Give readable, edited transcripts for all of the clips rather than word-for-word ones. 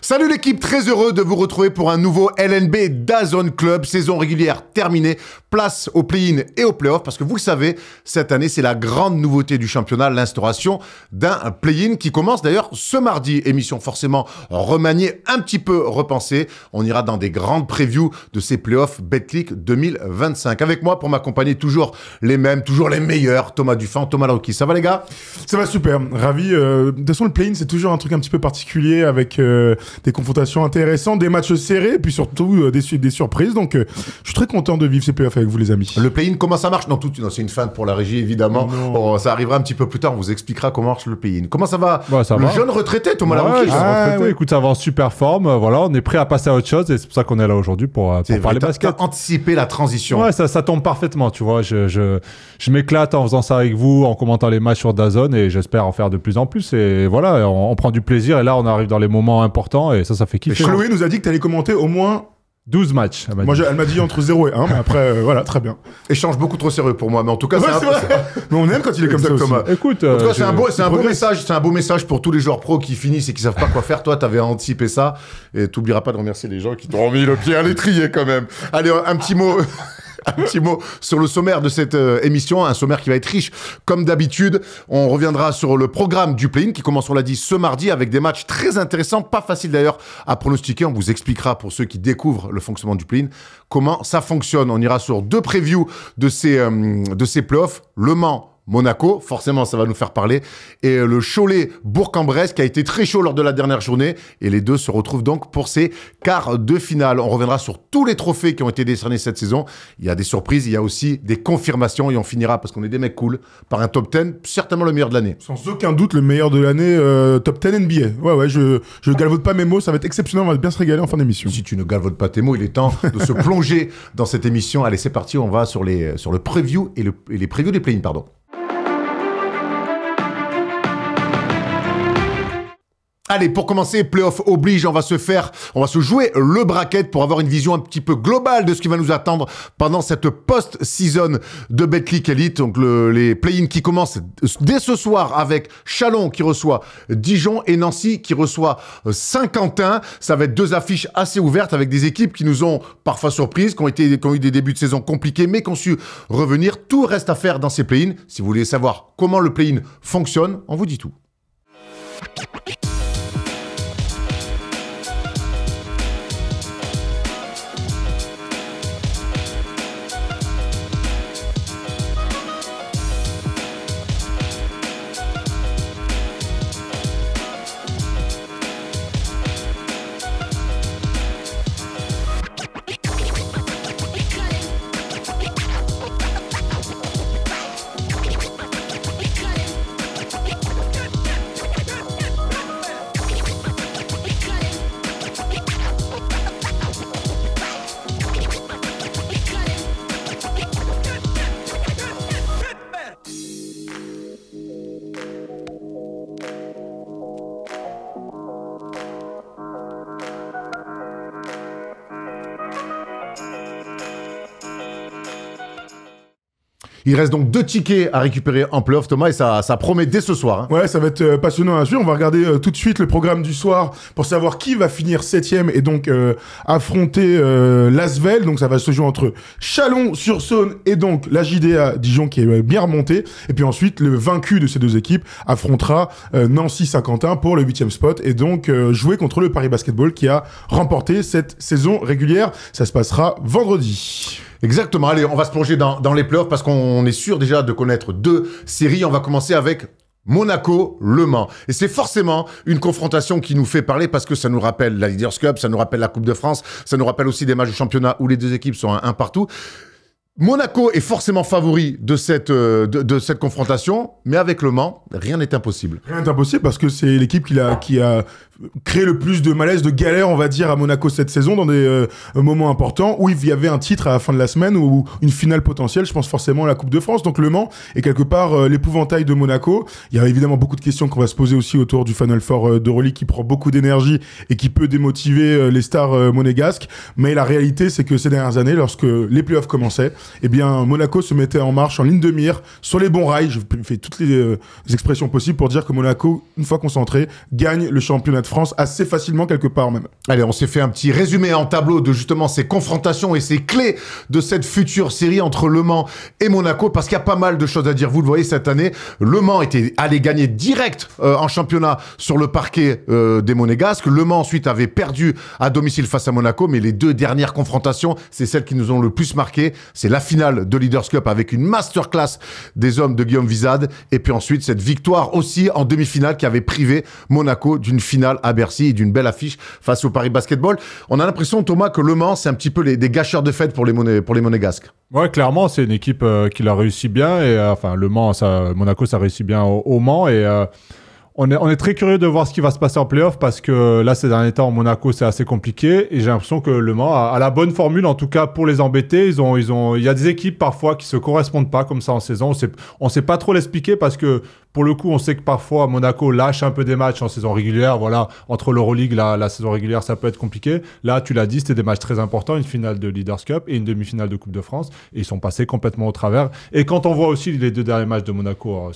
Salut l'équipe, très heureux de vous retrouver pour un nouveau LNB DAZN Club, saison régulière terminée, place au play-in et au play-off, parce que vous le savez, cette année c'est la grande nouveauté du championnat, l'instauration d'un play-in qui commence d'ailleurs ce mardi, émission forcément remaniée, un petit peu repensée, on ira dans des grandes previews de ces play-offs Betclic 2025. Avec moi pour m'accompagner toujours les mêmes, toujours les meilleurs, Thomas Dufan, Thomas Larocchi, ça va les gars? Ça va super, ravi. De toute façon le play-in c'est toujours un truc un petit peu particulier avec... des confrontations intéressantes, des matchs serrés, et puis surtout des surprises. Donc, je suis très content de vivre ces playoffs avec vous, les amis. Le play-in, comment ça marche? Non, c'est une feinte pour la régie, évidemment. Oh, ça arrivera un petit peu plus tard. On vous expliquera comment marche le play-in. Comment ça va? Ça le va. Jeune retraité, Thomas Larocchi. Ouais. Écoute, ça va en super forme. Voilà, on est prêt à passer à autre chose, et c'est pour ça qu'on est là aujourd'hui pour parler basket. T'as anticipé la transition. Ouais, ça tombe parfaitement, tu vois. Je m'éclate en faisant ça avec vous, en commentant les matchs sur DAZN, et j'espère en faire de plus en plus. Et voilà, on prend du plaisir, et là, on arrive dans les moments importants, et ça fait kiffer. Chloé nous a dit que tu allais commenter au moins 12 matchs. Elle m'a dit entre 0 et 1, mais après, voilà, très bien. Échange beaucoup trop sérieux pour moi, mais en tout cas, c'est vrai. Mais on aime quand il est comme ça aussi. Écoute, en tout cas, c'est un beau message pour tous les joueurs pros qui finissent et qui savent pas quoi faire. Toi, t'avais anticipé ça, et t'oublieras pas de remercier les gens qui t'ont remis le pied à l'étrier quand même. Allez, un petit mot. Un petit mot sur le sommaire de cette émission, un sommaire qui va être riche comme d'habitude. On reviendra sur le programme du play-in qui commence, on l'a dit, ce mardi avec des matchs très intéressants, pas facile d'ailleurs à pronostiquer. On vous expliquera pour ceux qui découvrent le fonctionnement du play-in comment ça fonctionne. On ira sur deux previews de ces playoffs, Le Mans, Monaco, forcément ça va nous faire parler, et le Cholet Bourg-en-Bresse qui a été très chaud lors de la dernière journée, et les deux se retrouvent donc pour ces quarts de finale. On reviendra sur tous les trophées qui ont été décernés cette saison. Il y a des surprises, il y a aussi des confirmations, et on finira, parce qu'on est des mecs cool, par un top 10, certainement le meilleur de l'année. Sans aucun doute le meilleur de l'année, top 10 NBA. Ouais, je galvaude pas mes mots, ça va être exceptionnel, on va bien se régaler en fin d'émission. Si tu ne galvaudes pas tes mots, il est temps de se plonger dans cette émission. Allez, c'est parti, on va sur le preview et les previews des play-in, pardon. Allez, pour commencer, playoff oblige, on va se jouer le bracket pour avoir une vision un petit peu globale de ce qui va nous attendre pendant cette post-season de Betclic Elite. Donc les play-in qui commencent dès ce soir avec Chalon qui reçoit Dijon et Nancy qui reçoit Saint-Quentin. Ça va être deux affiches assez ouvertes avec des équipes qui nous ont parfois surprises, qui ont eu des débuts de saison compliqués, mais qui ont su revenir. Tout reste à faire dans ces play-in. Si vous voulez savoir comment le play-in fonctionne, on vous dit tout. Il reste donc 2 tickets à récupérer en playoff, Thomas, et ça promet dès ce soir. Hein. Ouais, ça va être passionnant à suivre. On va regarder tout de suite le programme du soir pour savoir qui va finir 7ème et donc affronter l'Asvel. Donc ça va se jouer entre Chalon-sur-Saône et donc la JDA Dijon qui est bien remontée. Et puis ensuite, le vaincu de ces deux équipes affrontera Nancy-Saint-Quentin pour le 8e spot et donc jouer contre le Paris Basketball qui a remporté cette saison régulière. Ça se passera vendredi. Exactement. Allez, on va se plonger dans les playoffs parce qu'on est sûr déjà de connaître 2 séries. On va commencer avec Monaco-Le Mans. Et c'est forcément une confrontation qui nous fait parler parce que ça nous rappelle la Leaders Cup, ça nous rappelle la Coupe de France, ça nous rappelle aussi des matchs de championnat où les deux équipes sont un partout. Monaco est forcément favori de cette confrontation, mais avec Le Mans, rien n'est impossible. Rien n'est impossible parce que c'est l'équipe qui a créé le plus de malaise, de galère, on va dire, à Monaco cette saison, dans des moments importants, où il y avait un titre à la fin de la semaine, ou une finale potentielle, je pense forcément à la Coupe de France. Donc Le Mans est quelque part l'épouvantail de Monaco. Il y a évidemment beaucoup de questions qu'on va se poser aussi autour du Final Four d'Euroleague qui prend beaucoup d'énergie et qui peut démotiver les stars monégasques. Mais la réalité, c'est que ces dernières années, lorsque les playoffs commençaient, eh bien, Monaco se mettait en marche, en ligne de mire, sur les bons rails. Je fais toutes les expressions possibles pour dire que Monaco, une fois concentré, gagne le championnat de France assez facilement quelque part même. Allez, on s'est fait un petit résumé en tableau de justement ces confrontations et ces clés de cette future série entre Le Mans et Monaco, parce qu'il y a pas mal de choses à dire. Vous le voyez, cette année, Le Mans était allé gagner direct en championnat sur le parquet des Monégasques. Le Mans ensuite avait perdu à domicile face à Monaco, mais les deux dernières confrontations, c'est celles qui nous ont le plus marqué. C'est la finale de Leaders Cup avec une masterclass des hommes de Guillaume Vizade, et puis ensuite cette victoire aussi en demi-finale qui avait privé Monaco d'une finale à Bercy et d'une belle affiche face au Paris Basketball. On a l'impression, Thomas, que Le Mans, c'est un petit peu des gâcheurs de fête pour les Monégasques. Ouais, clairement, c'est une équipe qui l'a réussi bien. Et enfin, Le Mans, Monaco, ça réussit bien au Mans. Et on est très curieux de voir ce qui va se passer en play-off, parce que là, ces derniers temps, Monaco, c'est assez compliqué. Et j'ai l'impression que Le Mans a la bonne formule, en tout cas pour les embêter. Il y a des équipes parfois qui se correspondent pas comme ça en saison. On sait pas trop l'expliquer, parce que pour le coup, on sait que parfois Monaco lâche un peu des matchs en saison régulière. Voilà, entre l'Euroleague, la saison régulière, ça peut être compliqué. Là, tu l'as dit, c'était des matchs très importants, une finale de Leaders Cup et une demi-finale de Coupe de France. Et ils sont passés complètement au travers. Et quand on voit aussi les deux derniers matchs de Monaco,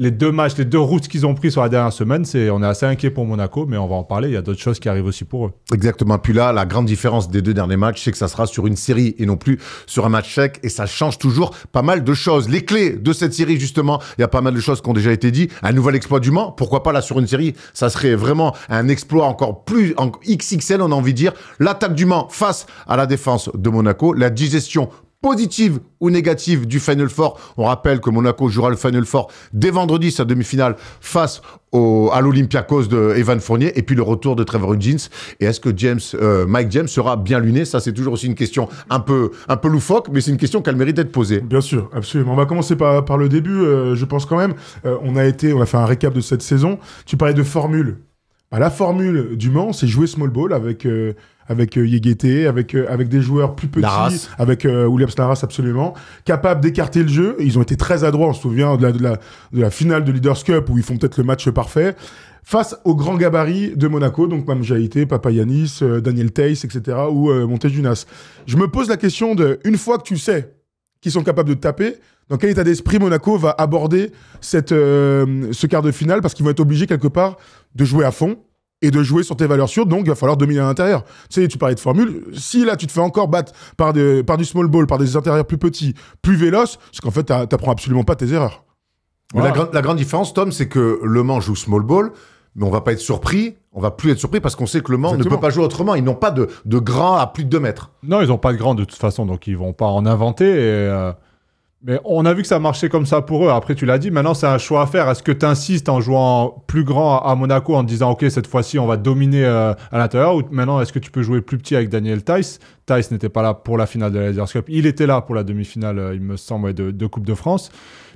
les deux routes qu'ils ont pris sur la dernière semaine, on est assez inquiet pour Monaco, mais on va en parler. Il y a d'autres choses qui arrivent aussi pour eux. Exactement. Puis là, la grande différence des deux derniers matchs, c'est que ça sera sur une série et non plus sur un match sec, et ça change toujours pas mal de choses. Les clés de cette série, justement, il y a pas mal de choses qui ont déjà été dites. Un nouvel exploit du Mans, pourquoi pas là sur une série, ça serait vraiment un exploit encore plus en XXL, on a envie de dire. L'attaque du Mans face à la défense de Monaco, la digestion positive ou négative du Final Four. On rappelle que Monaco jouera le Final Four dès vendredi, sa demi-finale face à l'Olympiakos de Evan Fournier, et puis le retour de Trevor Higgins. Et est-ce que Mike James sera bien luné? Ça, c'est toujours aussi une question un peu loufoque, mais c'est une question qui a le mérite d'être posée. Bien sûr, absolument. On va commencer par le début, je pense quand même. On a fait un récap de cette saison. Tu parlais de formule. La formule du Mans, c'est jouer small ball avec Yegete, avec des joueurs plus petits, Larras. avec Williams Larras, absolument, capable d'écarter le jeu. Ils ont été très adroits, on se souvient de la finale de Leaders Cup, où ils font peut-être le match parfait, face aux grands gabarits de Monaco, donc Mam Jaïté, Papagiannis, Daniel Theis, etc., ou Montejunas. Je me pose la question une fois que tu sais qu'ils sont capables de te taper, dans quel état d'esprit Monaco va aborder ce quart de finale, parce qu'ils vont être obligés quelque part de jouer à fond et de jouer sur tes valeurs sûres, donc il va falloir dominer à l'intérieur. Tu sais, tu parlais de formule, si là tu te fais encore battre par du small ball, par des intérieurs plus petits, plus véloces, c'est qu'en fait t'apprends absolument pas tes erreurs. Voilà. La grande différence, Tom, c'est que Le Mans joue small ball, mais on va pas être surpris, on va plus être surpris, parce qu'on sait que Le Mans ne peut pas jouer autrement. Ils n'ont pas de grands à plus de 2 mètres. Non, ils n'ont pas de grands de toute façon, donc ils vont pas en inventer. Mais on a vu que ça marchait comme ça pour eux. Après, tu l'as dit, maintenant c'est un choix à faire. Est-ce que tu insistes en jouant plus grand à Monaco en te disant ok, cette fois-ci on va dominer à l'intérieur, ou maintenant est-ce que tu peux jouer plus petit avec Daniel Theis? Theis n'était pas là pour la finale de la Leaders Cup, il était là pour la demi-finale, il me semble, de Coupe de France.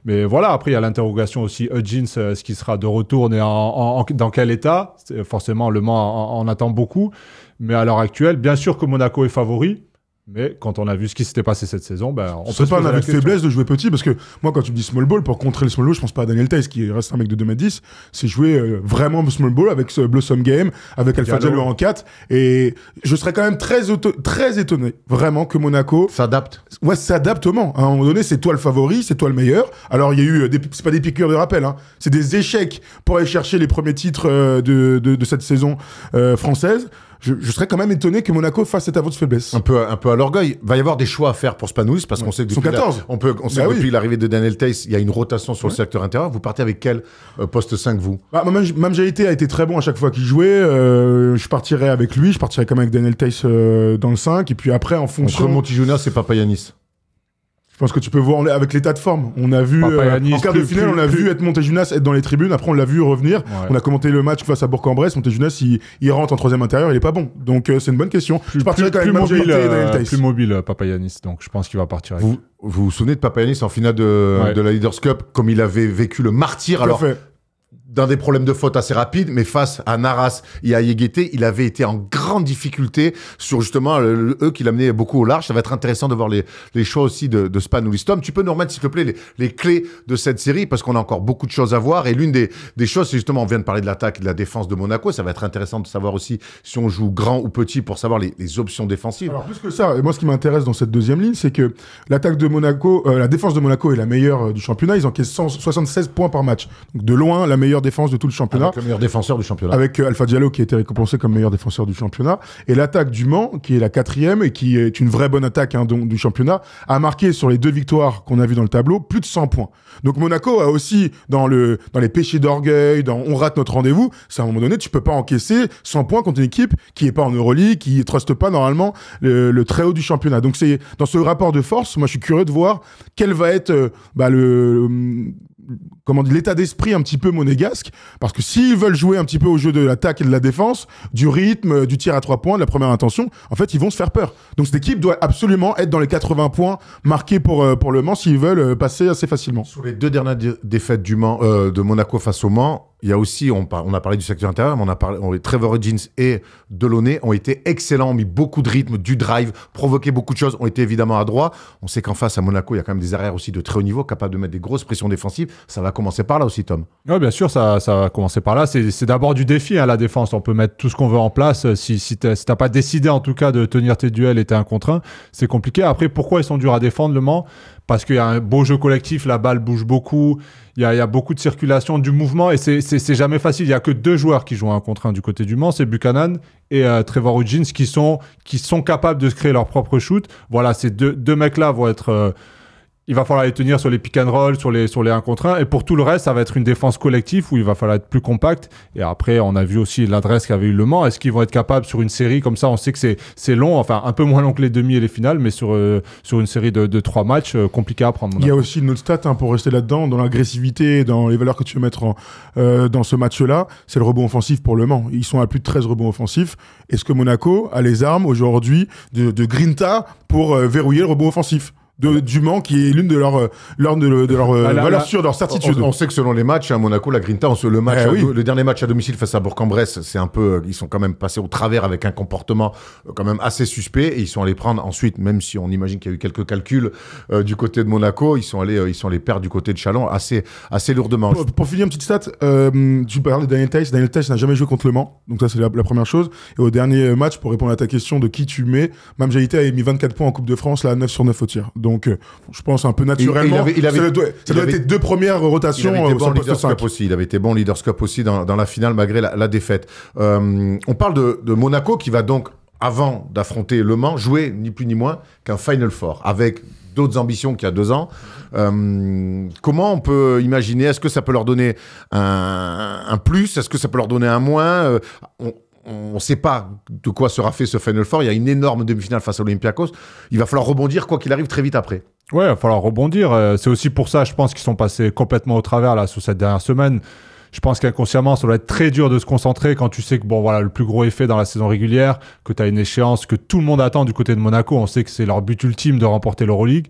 Mais voilà, après il y a l'interrogation aussi, Higgins, est-ce qu'il sera de retour et dans quel état? Forcément, Le Mans en attend beaucoup. Mais à l'heure actuelle, bien sûr que Monaco est favori. Mais quand on a vu ce qui s'était passé cette saison, on peut pas un aveu de faiblesse de jouer petit, parce que moi, quand tu me dis small ball, pour contrer le small ball, je pense pas à Daniel Theis, qui reste un mec de 2m10, c'est jouer vraiment small ball avec ce Blossom Game, avec Alpha Diallo en 4, et je serais quand même très étonné, vraiment, que Monaco s'adapte. Ouais, s'adapte au Mans. À un moment donné, c'est toi le favori, c'est toi le meilleur. Alors, il y a eu, c'est pas des piqûres de rappel, hein, c'est des échecs pour aller chercher les premiers titres de cette saison française. Je serais quand même étonné que Monaco fasse cet aveu de faiblesse. Un peu à l'orgueil. Il va y avoir des choix à faire pour Spanoulis, parce qu'on sait que depuis l'arrivée de Daniel Theis, il y a une rotation sur le secteur intérieur. Vous partez avec quel poste 5, vous? Mam Jaïté a été très bon à chaque fois qu'il jouait. Je partirais avec lui. Je partirais quand même avec Daniel Theis dans le 5. Et puis après, en fonction... Entre Montijunas et Papagiannis. Je pense que tu peux voir avec l'état de forme. On a vu, en quart de finale, on a vu Montejunas être dans les tribunes. Après, on l'a vu revenir. Ouais. On a commenté le match face à Bourg-en-Bresse. Montejunas, il rentre en 3e intérieur. Il est pas bon. Donc, c'est une bonne question. Je partirais quand même plus mobile, Papagiannis. Donc, je pense qu'il va partir avec. Vous vous souvenez de Papagiannis en finale de la Leaders Cup, comme il avait vécu le martyr? Alors, dans des problèmes de faute assez rapides, mais face à Naras et à Yegete, il avait été en grande difficulté sur justement eux qui l'amenaient beaucoup au large. Ça va être intéressant de voir les choix aussi de Span ou Listom. Tu peux nous remettre, s'il te plaît, les clés de cette série, parce qu'on a encore beaucoup de choses à voir. Et l'une des choses, c'est justement, on vient de parler de l'attaque et de la défense de Monaco. Ça va être intéressant de savoir aussi si on joue grand ou petit pour savoir les options défensives. Alors, plus que ça, moi, ce qui m'intéresse dans cette deuxième ligne, c'est que l'attaque de Monaco, la défense de Monaco est la meilleure du championnat. Ils encaissent 176 points par match. Donc, de loin, la meilleure défense de tout le championnat. Avec le meilleur défenseur du championnat. Avec Alpha Diallo qui a été récompensé comme meilleur défenseur du championnat. Et l'attaque du Mans, qui est la 4e et qui est une vraie bonne attaque du championnat, a marqué sur les 2 victoires qu'on a vues dans le tableau plus de 100 points. Donc Monaco a aussi, dans les péchés d'orgueil, dans on rate notre rendez-vous, c'est à un moment donné, tu peux pas encaisser 100 points contre une équipe qui est pas en Euroleague, qui truste pas normalement le très haut du championnat. Donc c'est dans ce rapport de force, moi je suis curieux de voir quel va être l'état d'esprit un petit peu monégasque, parce que s'ils veulent jouer un petit peu au jeu de l'attaque et de la défense, du rythme, du tir à 3 points, de la première intention, en fait, ils vont se faire peur. Donc cette équipe doit absolument être dans les 80 points marqués pour le Mans s'ils veulent passer assez facilement. Sur les 2 dernières défaites de Monaco face au Mans, il y a aussi, on a parlé du secteur intérieur, mais Trevor Higgins et Delaunay ont été excellents, ont mis beaucoup de rythme, du drive, provoqué beaucoup de choses, ont été évidemment adroits. On sait qu'en face à Monaco, il y a quand même des arrières aussi de très haut niveau, capables de mettre des grosses pressions défensives. Ça va commencer par là aussi, Tom. Oui, bien sûr, ça va commencer par là. C'est d'abord du défi, la défense. On peut mettre tout ce qu'on veut en place. Si t'as pas décidé, en tout cas, de tenir tes duels et t'es 1 contre 1, c'est compliqué. Après, pourquoi ils sont durs à défendre, le Mans ? Parce qu'il y a un beau jeu collectif, la balle bouge beaucoup, il y a beaucoup de circulation, du mouvement, et c'est jamais facile. Il n'y a que 2 joueurs qui jouent 1 contre 1 du côté du Mans, c'est Buchanan et Trevor Higgins qui sont capables de se créer leur propre shoot. Voilà, ces deux mecs-là vont être... il va falloir les tenir sur les pick and roll, sur les 1 contre 1. Et pour tout le reste, ça va être une défense collective où il va falloir être plus compact. Et après, on a vu aussi l'adresse qu'avait eu Le Mans. Est-ce qu'ils vont être capables sur une série comme ça? On sait que c'est long, enfin un peu moins long que les demi et les finales, mais sur une série de 3 matchs, compliqué à prendre. Il y a aussi une autre stat pour rester là-dedans, dans l'agressivité, dans les valeurs que tu veux mettre dans ce match-là, c'est le rebond offensif pour Le Mans. Ils sont à plus de 13 rebonds offensifs. Est-ce que Monaco a les armes aujourd'hui de grinta pour verrouiller le rebond offensif du Mans, qui est l'une de leurs valeurs sûres, de leur certitude. On sait que selon les matchs, à Monaco, la Grinta, le dernier match à domicile face à Bourg-en-Bresse, c'est un peu, ils sont quand même passés au travers avec un comportement quand même assez suspect, et ils sont allés prendre ensuite, même si on imagine qu'il y a eu quelques calculs du côté de Monaco, ils sont allés perdre du côté de Châlons assez lourdement. Pour finir, une petite stat, tu parlais de Daniel Theis. Daniel Theis n'a jamais joué contre Le Mans, donc ça c'est la première chose. Et au dernier match, pour répondre à ta question de qui tu mets, Mame Jaïté a mis 24 points en Coupe de France, là, 9 sur 9 au tir. Donc, je pense un peu naturellement. Ça doit être tes 2 premières rotations au poste 5. Il avait été bon Leaders Cup aussi dans la finale, malgré la défaite. On parle de Monaco qui va donc, avant d'affronter Le Mans, jouer ni plus ni moins qu'un Final Four, avec d'autres ambitions qu'il y a 2 ans. Comment on peut imaginer? Est-ce que ça peut leur donner un plus? Est-ce que ça peut leur donner un moins? On ne sait pas de quoi sera fait ce Final Four. Il y a une énorme demi-finale face à l'Olympiakos. Il va falloir rebondir, quoi qu'il arrive, très vite après. Ouais, il va falloir rebondir. C'est aussi pour ça, je pense, qu'ils sont passés complètement au travers là, sur cette dernière semaine. Je pense qu'inconsciemment, ça doit être très dur de se concentrer quand tu sais que le plus gros est fait dans la saison régulière, que tu as une échéance que tout le monde attend du côté de Monaco. On sait que c'est leur but ultime de remporter l'Euroleague.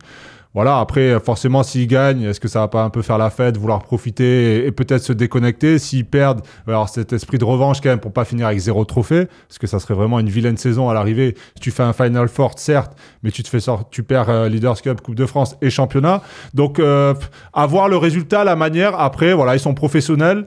Voilà, après, forcément, s'ils gagnent, est-ce que ça va pas un peu faire la fête, vouloir profiter et peut-être se déconnecter? S'ils perdent, alors cet esprit de revanche quand même pour pas finir avec 0 trophée, parce que ça serait vraiment une vilaine saison à l'arrivée. Si tu fais un Final Four, certes, mais tu perds Leaders Cup, Coupe de France et championnat. Donc, avoir le résultat, la manière, après, voilà, ils sont professionnels.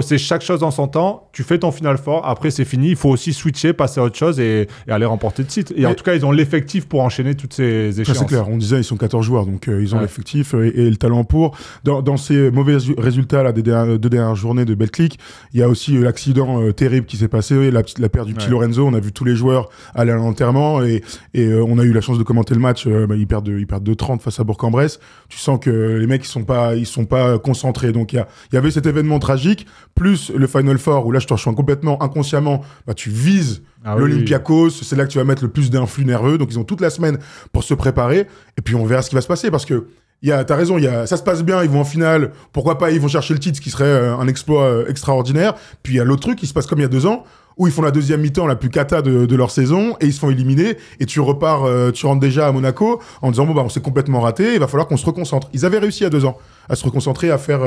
C'est chaque chose en son temps. Tu fais ton Final Four, après c'est fini. Il faut aussi switcher, passer à autre chose et aller remporter le titre. Et en tout cas, ils ont l'effectif pour enchaîner toutes ces échéances. C'est clair. On disait, ils sont 14 joueurs, donc ils ont l'effectif et le talent pour. Dans ces mauvais résultats là, des 2 dernières journées de Betclic, il y a aussi l'accident terrible qui s'est passé, la perte du petit Lorenzo. On a vu tous les joueurs aller à l'enterrement et on a eu la chance de commenter le match. Ils perdent 2-30 face à Bourg-en-Bresse. Tu sens que les mecs ils sont pas concentrés. Donc il y avait cet événement tragique, plus le Final Four où là je te rejoins complètement inconsciemment, tu vises l'Olympiakos, c'est là que tu vas mettre le plus d'influx nerveux, donc ils ont toute la semaine pour se préparer et puis on verra ce qui va se passer parce que t'as raison, ça se passe bien, ils vont en finale, pourquoi pas, ils vont chercher le titre, ce qui serait un exploit extraordinaire. Puis il y a l'autre truc qui se passe comme il y a 2 ans où ils font la deuxième mi-temps la plus cata de leur saison et ils se font éliminer et tu rentres déjà à Monaco en disant on s'est complètement raté, il va falloir qu'on se reconcentre. Ils avaient réussi il y a 2 ans à se reconcentrer, à faire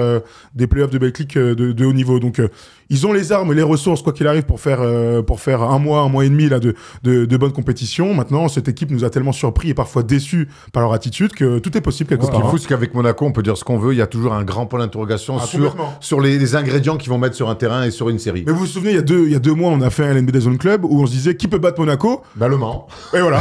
des playoffs de Betclic de haut niveau. Donc ils ont les armes et les ressources, quoi qu'il arrive, pour faire un mois et demi là de bonne compétition. Maintenant, cette équipe nous a tellement surpris et parfois déçus par leur attitude que tout est possible quelque Ce qui est part. fou, c'est qu'avec Monaco, on peut dire ce qu'on veut. Il y a toujours un grand point d'interrogation complètement. sur les ingrédients qu'ils vont mettre sur un terrain et sur une série. Mais vous vous souvenez, il y a deux mois, on a fait un LNB Zone Club où on se disait qui peut battre Monaco. Bah, Le Mans. Et voilà.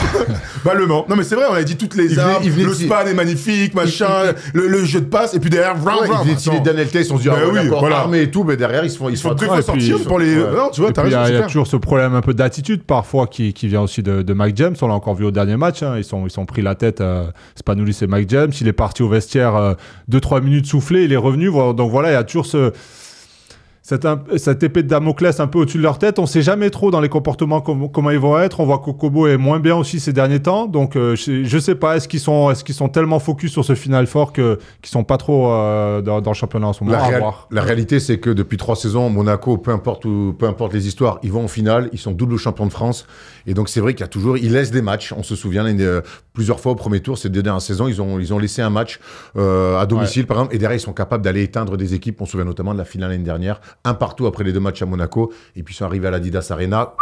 Le Mans. Non mais c'est vrai, on a dit toutes les armes. Le span est magnifique, machin. Le jeu de passe et puis derrière, Ils venaient tirer Daniel Tay, ils se sont dit armés et tout, mais derrière ils se font deux fois sortir pour les. Non, tu vois, t'as raison. Il y a toujours ce problème un peu d'attitude parfois qui vient aussi de Mike James. On l'a encore vu au dernier match. Ils sont pris la tête. Spanoulis et Mike James. Il est parti au vestiaire 2-3 minutes soufflé. Il est revenu. Donc voilà, il y a toujours cette épée de Damoclès un peu au-dessus de leur tête. On ne sait jamais trop dans les comportements comment ils vont être. On voit qu'Okobo est moins bien aussi ces derniers temps. Donc je ne sais pas, est-ce qu'ils sont tellement focus sur ce Final Four qu'ils ne sont pas trop dans le championnat en ce moment. La réalité, c'est que depuis 3 saisons, Monaco, peu importe les histoires, ils vont en finale. Ils sont double champions de France. Et donc c'est vrai qu'il y a toujours, ils laissent des matchs. On se souvient plusieurs fois au premier tour, ces 2 dernières saisons, ils ont laissé un match à domicile par exemple. Et derrière, ils sont capables d'aller éteindre des équipes. On se souvient notamment de la finale l'année dernière. Un partout après les 2 matchs à Monaco, et puis ils sont arrivés à l'Adidas Arena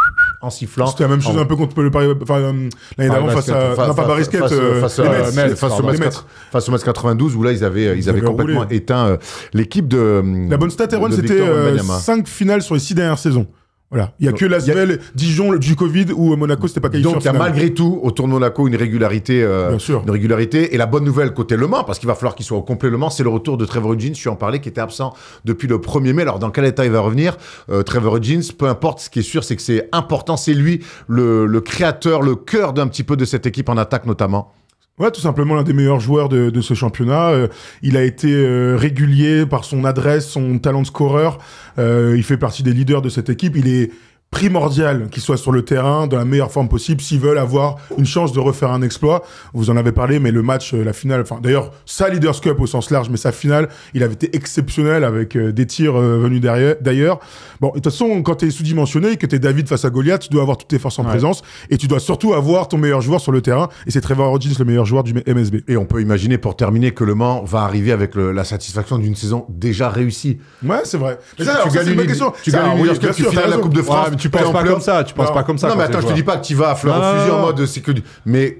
en sifflant. C'était la même chose un peu contre le Paris, l'année d'avant face au Metz 92 où là ils avaient complètement éteint l'équipe de. La bonne stat, Erwan, c'était 5 finales sur les 6 dernières saisons. Voilà, il y a que l'Asvel, Dijon, du Covid où Monaco s'était pas qualifié. Donc il y a malgré tout autour de Monaco une régularité, et la bonne nouvelle côté Le Mans, parce qu'il va falloir qu'il soit au complet Le Mans, c'est le retour de Trevor Hudgens. Je suis en parlais, qui était absent depuis le 1er mai. Alors dans quel état il va revenir, Trevor Hudgens, peu importe. Ce qui est sûr, c'est que c'est important, c'est lui le créateur, le cœur d'un petit peu de cette équipe en attaque notamment. Ouais, tout simplement l'un des meilleurs joueurs de ce championnat. Il a été régulier par son adresse, son talent de scoreur. Il fait partie des leaders de cette équipe. Il est primordial qu'il soit sur le terrain dans la meilleure forme possible s'ils veulent avoir une chance de refaire un exploit. Vous en avez parlé, mais le match, la finale, enfin d'ailleurs sa Leaders Cup au sens large, mais sa finale, il avait été exceptionnel avec des tirs venus d'ailleurs. Bon, de toute façon, quand t'es sous-dimensionné et que t'es David face à Goliath, tu dois avoir toutes tes forces en présence et tu dois surtout avoir ton meilleur joueur sur le terrain, et c'est Trevor Hudgens, le meilleur joueur du MSB. Et on peut imaginer pour terminer que Le Mans va arriver avec la satisfaction d'une saison déjà réussie. Ouais, c'est vrai. Tu gagnes une question. Tu gagnes une Leaders Cup, tu finis la Coupe de France. Tu penses pas comme ça, Non, mais attends, je te dis pas que tu vas à fleur au fusil en mode c'est que mais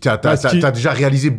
t'as déjà réalisé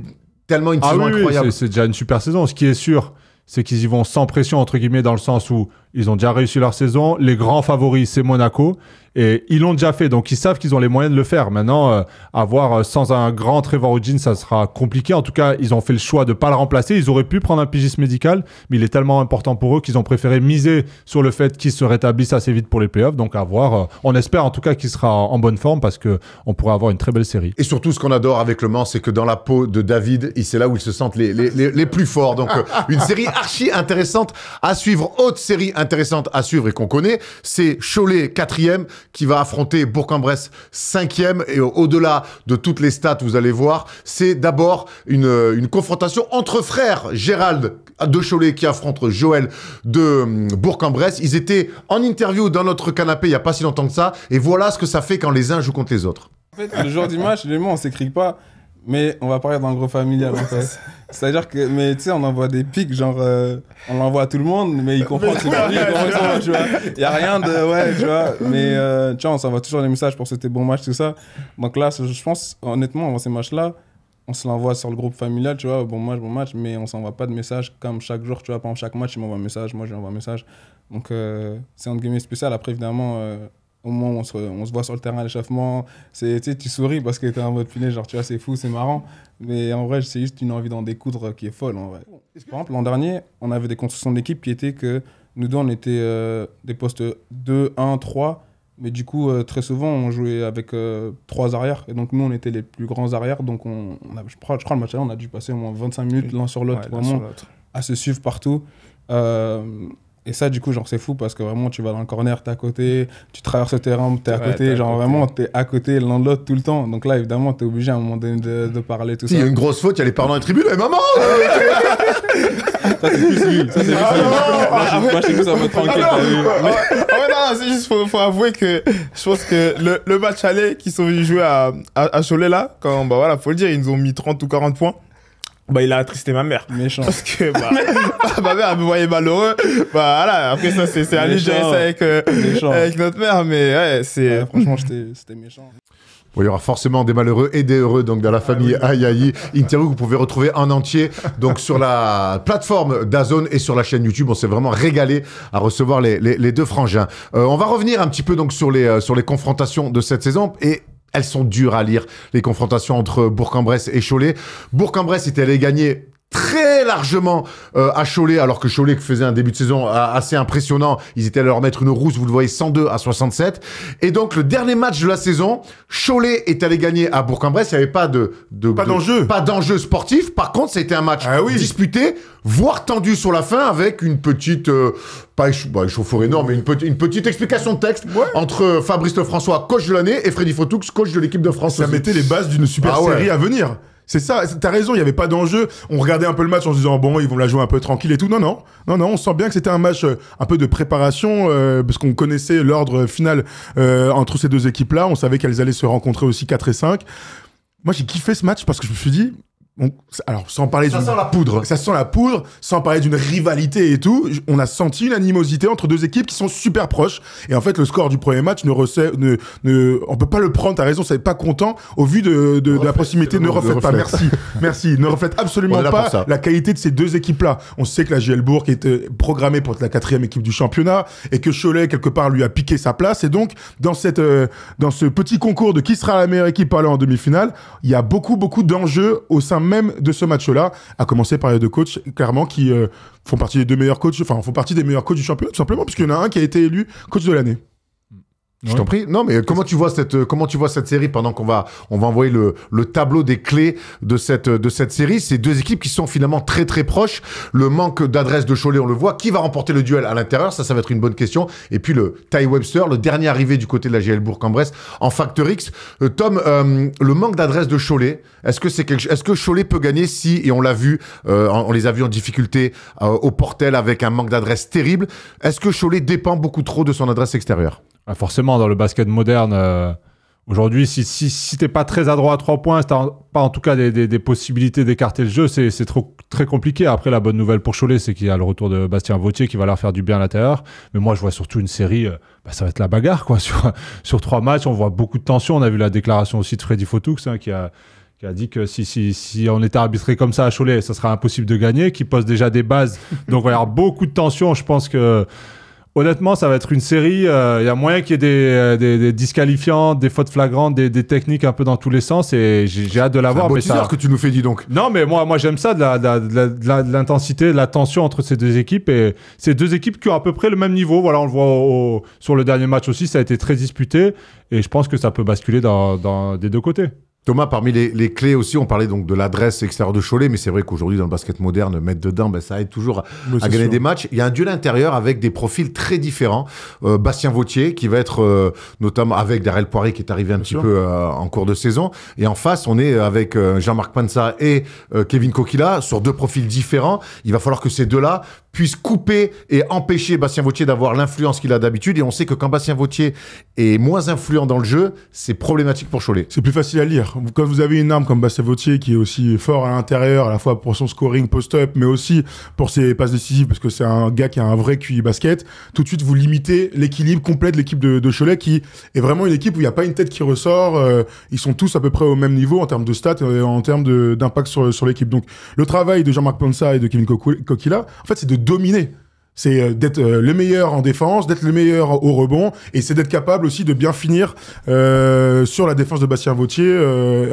tellement une saison incroyable. C'est déjà une super saison. Ce qui est sûr, c'est qu'ils y vont sans pression entre guillemets, dans le sens où ils ont déjà réussi leur saison. Les grands favoris, c'est Monaco. Et ils l'ont déjà fait, donc ils savent qu'ils ont les moyens de le faire. Maintenant, avoir sans un grand Trevor Hudgens, ça sera compliqué. En tout cas, ils ont fait le choix de ne pas le remplacer. Ils auraient pu prendre un pigiste médical, mais il est tellement important pour eux qu'ils ont préféré miser sur le fait qu'il se rétablisse assez vite pour les playoffs. Donc à voir. On espère en tout cas qu'il sera en bonne forme, parce qu'on pourrait avoir une très belle série. Et surtout, ce qu'on adore avec Le Mans, c'est que dans la peau de David, c'est là où ils se sentent les plus forts. Donc une série archi intéressante à suivre. Autre série intéressante à suivre et qu'on connaît, c'est Cholet 4e qui va affronter Bourg-en-Bresse 5e. Et au-delà de toutes les stats, vous allez voir, c'est d'abord une confrontation entre frères. Gérald de Cholet qui affronte Joël de Bourg-en-Bresse. Ils étaient en interview dans notre canapé il n'y a pas si longtemps que ça. Et voilà ce que ça fait quand les uns jouent contre les autres. En fait, le jour du match, on s'écrit pas, mais on va parler dans le groupe familial, en fait. C'est-à-dire que, mais tu sais, on envoie des pics, genre, on l'envoie à tout le monde, mais ils comprennent que c'est pas lui, tu vois. Il n'y a rien de, tu vois. Mais, tu vois, on s'envoie toujours des messages pour c'était bon match, tout ça. Donc là, je pense, honnêtement, avant ces matchs-là, on se l'envoie sur le groupe familial, tu vois, bon match, mais on s'envoie pas de messages comme chaque jour, tu vois. Pendant chaque match, il m'envoie un message, moi, je lui envoie un message. Donc, c'est entre guillemets spécial. Après, évidemment, au moment où on se voit sur le terrain à l'échauffement, tu souris parce que t'es en mode punaise, genre tu vois, c'est fou, c'est marrant. Mais en vrai, c'est juste une envie d'en découdre qui est folle, en vrai. Par exemple, l'an dernier, on avait des constructions d'équipe qui étaient que nous deux, on était des postes 2, 1, 3. Mais du coup, très souvent, on jouait avec 3 arrières. Et donc, nous, on était les plus grands arrières. Donc, je crois le match là, on a dû passer au moins 25 minutes l'un sur l'autre, vraiment, à se suivre partout. Et ça, du coup, genre, c'est fou parce que vraiment, tu vas dans le corner, t'es à côté, tu traverses le terrain, t'es à côté, genre vraiment, t'es à côté l'un de l'autre tout le temps. Donc là, évidemment, t'es obligé à un moment donné de parler, tout ça. Il y a une grosse faute, il y a les parents dans les tribunes, maman Ça, c'est plus lui. Ça, c'est plus lui. Moi, je suis plus un peu tranquille. Non, c'est juste, faut avouer que je pense que le match aller qu'ils sont venus jouer à Cholet, là, quand, bah voilà, faut le dire, ils nous ont mis 30 ou 40 points. Bah, il a attristé ma mère. Méchant. Parce que ma mère, elle me voyait malheureux. Bah, voilà, après ça, c'est à lui de gérer ça avec notre mère, mais ouais, c'est... Ouais, franchement, c'était méchant. Bon, il y aura forcément des malheureux et des heureux donc dans la famille Ayayi. Interview que vous pouvez retrouver en entier donc sur la plateforme DAZN et sur la chaîne YouTube. On s'est vraiment régalé à recevoir les deux frangins. On va revenir un petit peu donc sur les confrontations de cette saison et elles sont dures à lire, les confrontations entre Bourg-en-Bresse et Cholet. Bourg-en-Bresse était allé gagner très largement à Cholet, alors que Cholet faisait un début de saison assez impressionnant. Ils étaient allés leur mettre une rousse, vous le voyez, 102-67. Et donc, le dernier match de la saison, Cholet est allé gagner à Bourg-en-Bresse. Il n'y avait pas d'enjeu. Pas d'enjeu sportif. Par contre, c'était un match disputé, voire tendu sur la fin, avec une petite... pas échauffourée, non, mais une petite explication de texte entre Fabrice Lefrançois, coach de l'année, et Freddy Fotoux, coach de l'équipe de France. Ça mettait les bases d'une super série à venir. C'est ça, t'as raison, il n'y avait pas d'enjeu. On regardait un peu le match en se disant, bon, ils vont la jouer un peu tranquille et tout. Non, on sent bien que c'était un match un peu de préparation, parce qu'on connaissait l'ordre final entre ces deux équipes-là. On savait qu'elles allaient se rencontrer aussi 4 et 5. Moi, j'ai kiffé ce match parce que je me suis dit... alors, sans parler ça sent la poudre. Ça sent la poudre, sans parler d'une rivalité et tout. On a senti une animosité entre deux équipes qui sont super proches. Et en fait, le score du premier match on peut pas le prendre. T'as raison, ça n'est pas content au vu de la proximité. Ne reflète pas. Merci. Ne reflète absolument pas la qualité de ces deux équipes-là. On sait que la JL Bourg était programmée pour être la 4e équipe du championnat et que Cholet quelque part lui a piqué sa place. Et donc, dans ce petit concours de qui sera la meilleure équipe en demi-finale, il y a beaucoup d'enjeux au sein même de ce match-là, à commencer par les deux coachs, clairement, qui font partie des meilleurs coachs du championnat, tout simplement, parce qu'il y en a un qui a été élu coach de l'année. Je t'en prie. Non, mais comment tu vois cette série pendant qu'on va envoyer le tableau des clés de cette série? Ces deux équipes qui sont finalement très très proches. Le manque d'adresse de Cholet, on le voit. Qui va remporter le duel à l'intérieur? Ça va être une bonne question. Et puis le Ty Webster, le dernier arrivé du côté de la GL Bourg-en-Bresse en Factor X. Tom, le manque d'adresse de Cholet, est-ce que Cholet peut gagner si, et on l'a vu, on les a vus en difficulté au Portel avec un manque d'adresse terrible. Est-ce que Cholet dépend beaucoup trop de son adresse extérieure? Forcément, dans le basket moderne, aujourd'hui, si t'es pas très adroit à 3 points, si t'as pas en tout cas des possibilités d'écarter le jeu, c'est très compliqué. Après, la bonne nouvelle pour Cholet, c'est qu'il y a le retour de Bastien Vautier qui va leur faire du bien à l'intérieur. Mais moi, je vois surtout une série, ça va être la bagarre, quoi. Sur 3 matchs, on voit beaucoup de tension. On a vu la déclaration aussi de Freddy Fotoux, qui a dit que si on était arbitré comme ça à Cholet, ça serait impossible de gagner, qui pose déjà des bases. Donc, il va y avoir beaucoup de tension. Je pense que... Honnêtement, ça va être une série. Il y a moyen qu'il y ait des disqualifiants, des fautes flagrantes, des techniques un peu dans tous les sens. Et j'ai hâte de la voir. C'est un beau teaser que tu nous fais, dis donc. Non, mais moi j'aime ça, de l'intensité, de la tension entre ces deux équipes. Et ces deux équipes qui ont à peu près le même niveau. Voilà, on le voit sur le dernier match aussi. Ça a été très disputé. Et je pense que ça peut basculer des deux côtés. Thomas, parmi les clés aussi, on parlait donc de l'adresse extérieure de Cholet, mais c'est vrai qu'aujourd'hui, dans le basket moderne, mettre dedans, ça aide toujours à gagner des matchs. Il y a un duel intérieur avec des profils très différents. Bastien Vautier, qui va être notamment avec Darrell Poirier, qui est arrivé un petit peu en cours de saison. Et en face, on est avec Jean-Marc Pansa et Kevin Kokila, sur 2 profils différents. Il va falloir que ces deux-là puissent couper et empêcher Bastien Vautier d'avoir l'influence qu'il a d'habitude. Et on sait que quand Bastien Vautier est moins influent dans le jeu, c'est problématique pour Cholet. C'est plus facile à lire. Quand vous avez une arme comme Bastien Vautier qui est aussi fort à l'intérieur, à la fois pour son scoring post-up, mais aussi pour ses passes décisives, parce que c'est un gars qui a un vrai QI basket, tout de suite vous limitez l'équilibre complet de l'équipe de Cholet, qui est vraiment une équipe où il n'y a pas une tête qui ressort. Ils sont tous à peu près au même niveau en termes de stats et en termes d'impact sur l'équipe. Donc le travail de Jean-Marc Pansa et de Kevin Kokila, en fait, c'est de dominer. C'est d'être le meilleur en défense, d'être le meilleur au rebond, et c'est d'être capable aussi de bien finir sur la défense de Bastien Vautier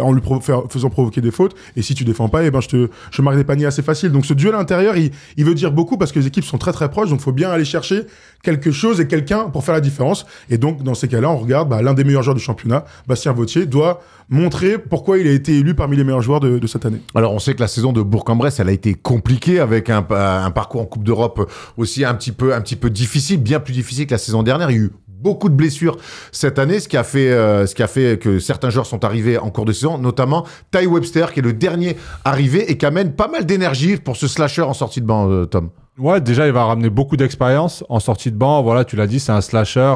en lui faisant provoquer des fautes. Et si tu défends pas, je marque des paniers assez faciles. Donc ce duel intérieur, il veut dire beaucoup parce que les équipes sont très très proches, donc il faut bien aller chercher quelque chose et quelqu'un pour faire la différence. Et donc dans ces cas-là, on regarde l'un des meilleurs joueurs du championnat, Bastien Vautier, doit montrer pourquoi il a été élu parmi les meilleurs joueurs de cette année. Alors on sait que la saison de Bourg-en-Bresse, elle a été compliquée avec un parcours en Coupe d'Europe aussi un petit peu difficile, bien plus difficile que la saison dernière. Il y a eu beaucoup de blessures cette année, ce qui a fait que certains joueurs sont arrivés en cours de saison, notamment Ty Webster, qui est le dernier arrivé et qui amène pas mal d'énergie pour ce slasher en sortie de banc, Tom. Ouais, déjà, il va ramener beaucoup d'expérience en sortie de banc. Voilà, tu l'as dit, c'est un slasher.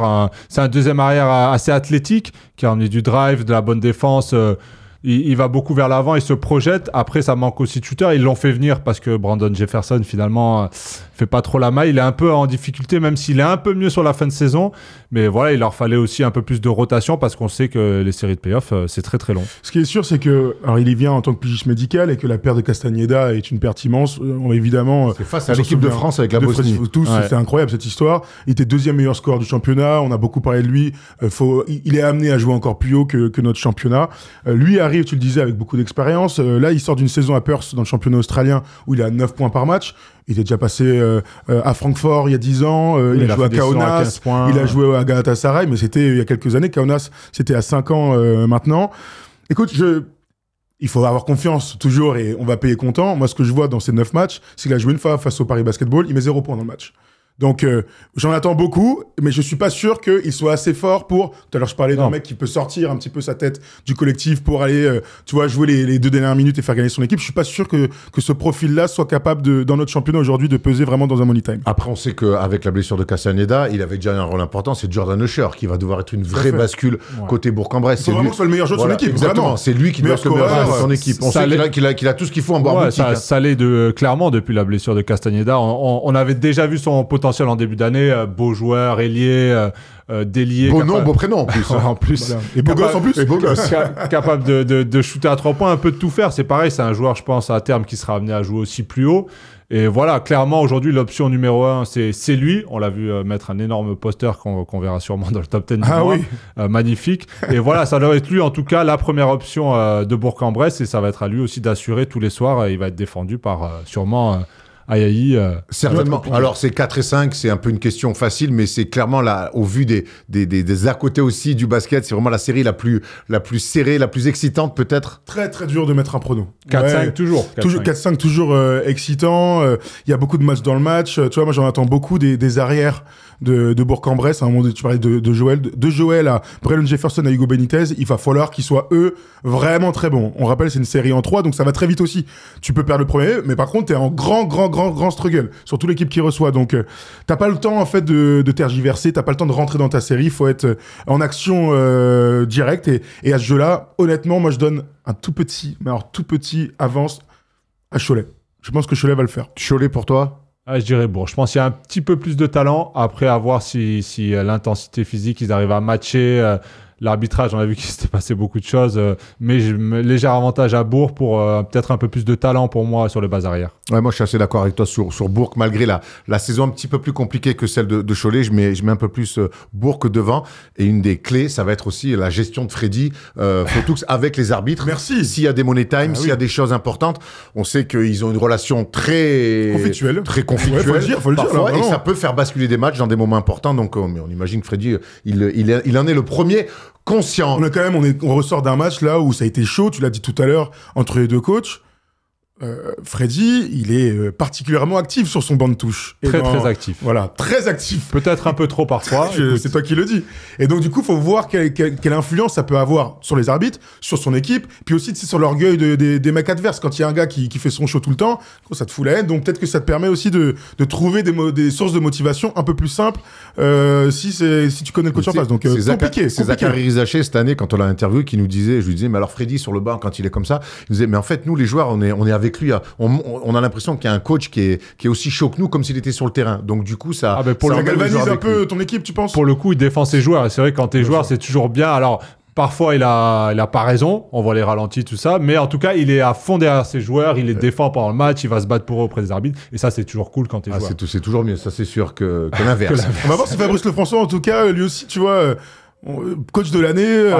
C'est un deuxième arrière assez athlétique qui a amené du drive, de la bonne défense, il va beaucoup vers l'avant, il se projette. Après, ça manque aussi de shooter. Ils l'ont fait venir parce que Brandon Jefferson, finalement, fait pas trop la maille. Il est un peu en difficulté, même s'il est un peu mieux sur la fin de saison. Mais voilà, il leur fallait aussi un peu plus de rotation parce qu'on sait que les séries de playoffs, c'est très très long. Ce qui est sûr, c'est que, alors il y vient en tant que pigiste médical et que la perte de Castagneda est une perte immense. Évidemment. C'est face à l'équipe de France avec la Bosnie. C'est incroyable cette histoire. Il était 2e meilleur score du championnat. On a beaucoup parlé de lui. Il est amené à jouer encore plus haut que notre championnat. Lui arrive, tu le disais, avec beaucoup d'expérience. Là, il sort d'une saison à Perth dans le championnat australien où il a 9 points par match. Il est déjà passé à Francfort il y a 10 ans. Il a joué à Kaunas. Il a joué à Galatasaray, mais c'était il y a quelques années. Kaunas, c'était à 5 ans maintenant. Écoute, il faut avoir confiance toujours et on va payer content. Moi, ce que je vois dans ces 9 matchs, c'est qu'il a joué une fois face au Paris Basketball. Il met 0 points dans le match. Donc, j'en attends beaucoup, mais je suis pas sûr qu'il soit assez fort pour... Tout à l'heure, je parlais d'un mec qui peut sortir un petit peu sa tête du collectif pour aller, tu vois, jouer les 2 dernières minutes et faire gagner son équipe. Je suis pas sûr que ce profil-là soit capable dans notre championnat aujourd'hui, de peser vraiment dans un money time. Après, on sait qu'avec la blessure de Castagneda, il avait déjà un rôle important. C'est Jordan Usher qui va devoir être une vraie bascule côté Bourg-en-Bresse. Il faut vraiment que ce soit le meilleur joueur de son équipe. Exactement. Vraiment. C'est lui qui doit être le meilleur joueur de son équipe. On sait qu'il a tout ce qu'il faut en boutique. Ça l'est clairement depuis la blessure de Castagneda. On avait déjà vu son potentiel en début d'année. Beau joueur, ailier, délié. Beau nom, beau prénom en plus. En plus. Voilà. Et beau gosse en plus. Et beau gosse. Capable de shooter à 3 points, un peu de tout faire. C'est pareil, c'est un joueur, je pense, à terme qui sera amené à jouer aussi plus haut. Et voilà, clairement, aujourd'hui, l'option numéro 1, c'est lui. On l'a vu mettre un énorme poster qu'on verra sûrement dans le top 10 du mois. Oui. Magnifique. Et voilà, ça doit être lui, en tout cas, la première option de Bourg-en-Bresse. Et ça va être à lui aussi d'assurer tous les soirs. Il va être défendu par sûrement... Ayayi, certainement. Alors, c'est 4 et 5, c'est un peu une question facile, mais c'est clairement, là, au vu des à côté aussi du basket, c'est vraiment la série la plus serrée, la plus excitante, peut-être. Très, très dur de mettre un prono. 4-5, toujours. 4-5, toujours excitant. Il y a beaucoup de matchs dans le match. Tu vois, moi, j'en attends beaucoup des arrières de Bourg-en-Bresse. À un moment donné, tu parlais de Joël. De Joël à Brandon Jefferson à Hugo Benitez, il va falloir qu'ils soient, eux, vraiment très bons. On rappelle, c'est une série en 3, donc ça va très vite aussi. Tu peux perdre le premier, mais par contre, t'es en grand struggle. Surtout l'équipe qui reçoit. Donc, t'as pas le temps, en fait, de tergiverser. T'as pas le temps de rentrer dans ta série. Il faut être en action directe. Et à ce jeu-là, honnêtement, moi, je donne un tout petit avance à Cholet. Je pense que Cholet va le faire. Cholet pour toi? Je dirais Bourg. Je pense qu'il y a un petit peu plus de talent. Après, à voir si l'intensité physique, ils arrivent à matcher. L'arbitrage, on a vu qu'il s'était passé beaucoup de choses. Mais léger avantage à Bourg pour peut-être un peu plus de talent pour moi sur le bas arrière. Ouais, moi, je suis assez d'accord avec toi sur Bourg. Malgré la saison un petit peu plus compliquée que celle de Cholet, je mets un peu plus Bourg que devant. Et une des clés, ça va être aussi la gestion de Freddy Fotoux avec les arbitres. Merci. S'il y a des money time, s'il y a des choses importantes, on sait qu'ils ont une relation très conflictuelle. Ouais, faut le dire, parfois, et ça peut faire basculer des matchs dans des moments importants. Donc, on imagine que Freddy, il en est le premier conscient. On ressort d'un match là où ça a été chaud, tu l'as dit tout à l'heure, entre les deux coachs. Freddy, il est particulièrement actif sur son banc de touche. Très actif. Voilà, très actif. Peut-être un peu trop parfois. C'est toi qui le dis. Et donc, du coup, il faut voir quelle influence ça peut avoir sur les arbitres, sur son équipe, puis aussi sur l'orgueil des mecs adverses. Quand il y a un gars qui fait son show tout le temps, ça te fout la haine. Donc, peut-être que ça te permet aussi de trouver des sources de motivation un peu plus simples si tu connais le coach en face. Donc, compliqué. C'est Zachary Rizaché, cette année, quand on l'a interviewé, qui nous disait, je lui disais, mais alors Freddy, sur le banc, quand il est comme ça, il nous disait, mais en fait, nous, les joueurs, on est avec lui, on a l'impression qu'il y a un coach qui est aussi chaud que nous, comme s'il était sur le terrain. Donc du coup, ça galvanise un peu ton équipe, tu penses? Pour le coup, il défend ses joueurs. Et c'est vrai que quand t'es joueur, c'est toujours bien. Alors parfois, il a pas raison. On voit les ralentis, tout ça. Mais en tout cas, il est à fond derrière ses joueurs. Il les défend pendant le match. Il va se battre pour eux auprès des arbitres. Et ça, c'est toujours cool quand t'es joueur. C'est toujours mieux. Ça, c'est sûr que l'inverse. On va voir si Fabrice Lefrançois, en tout cas, lui aussi, tu vois... coach de l'année.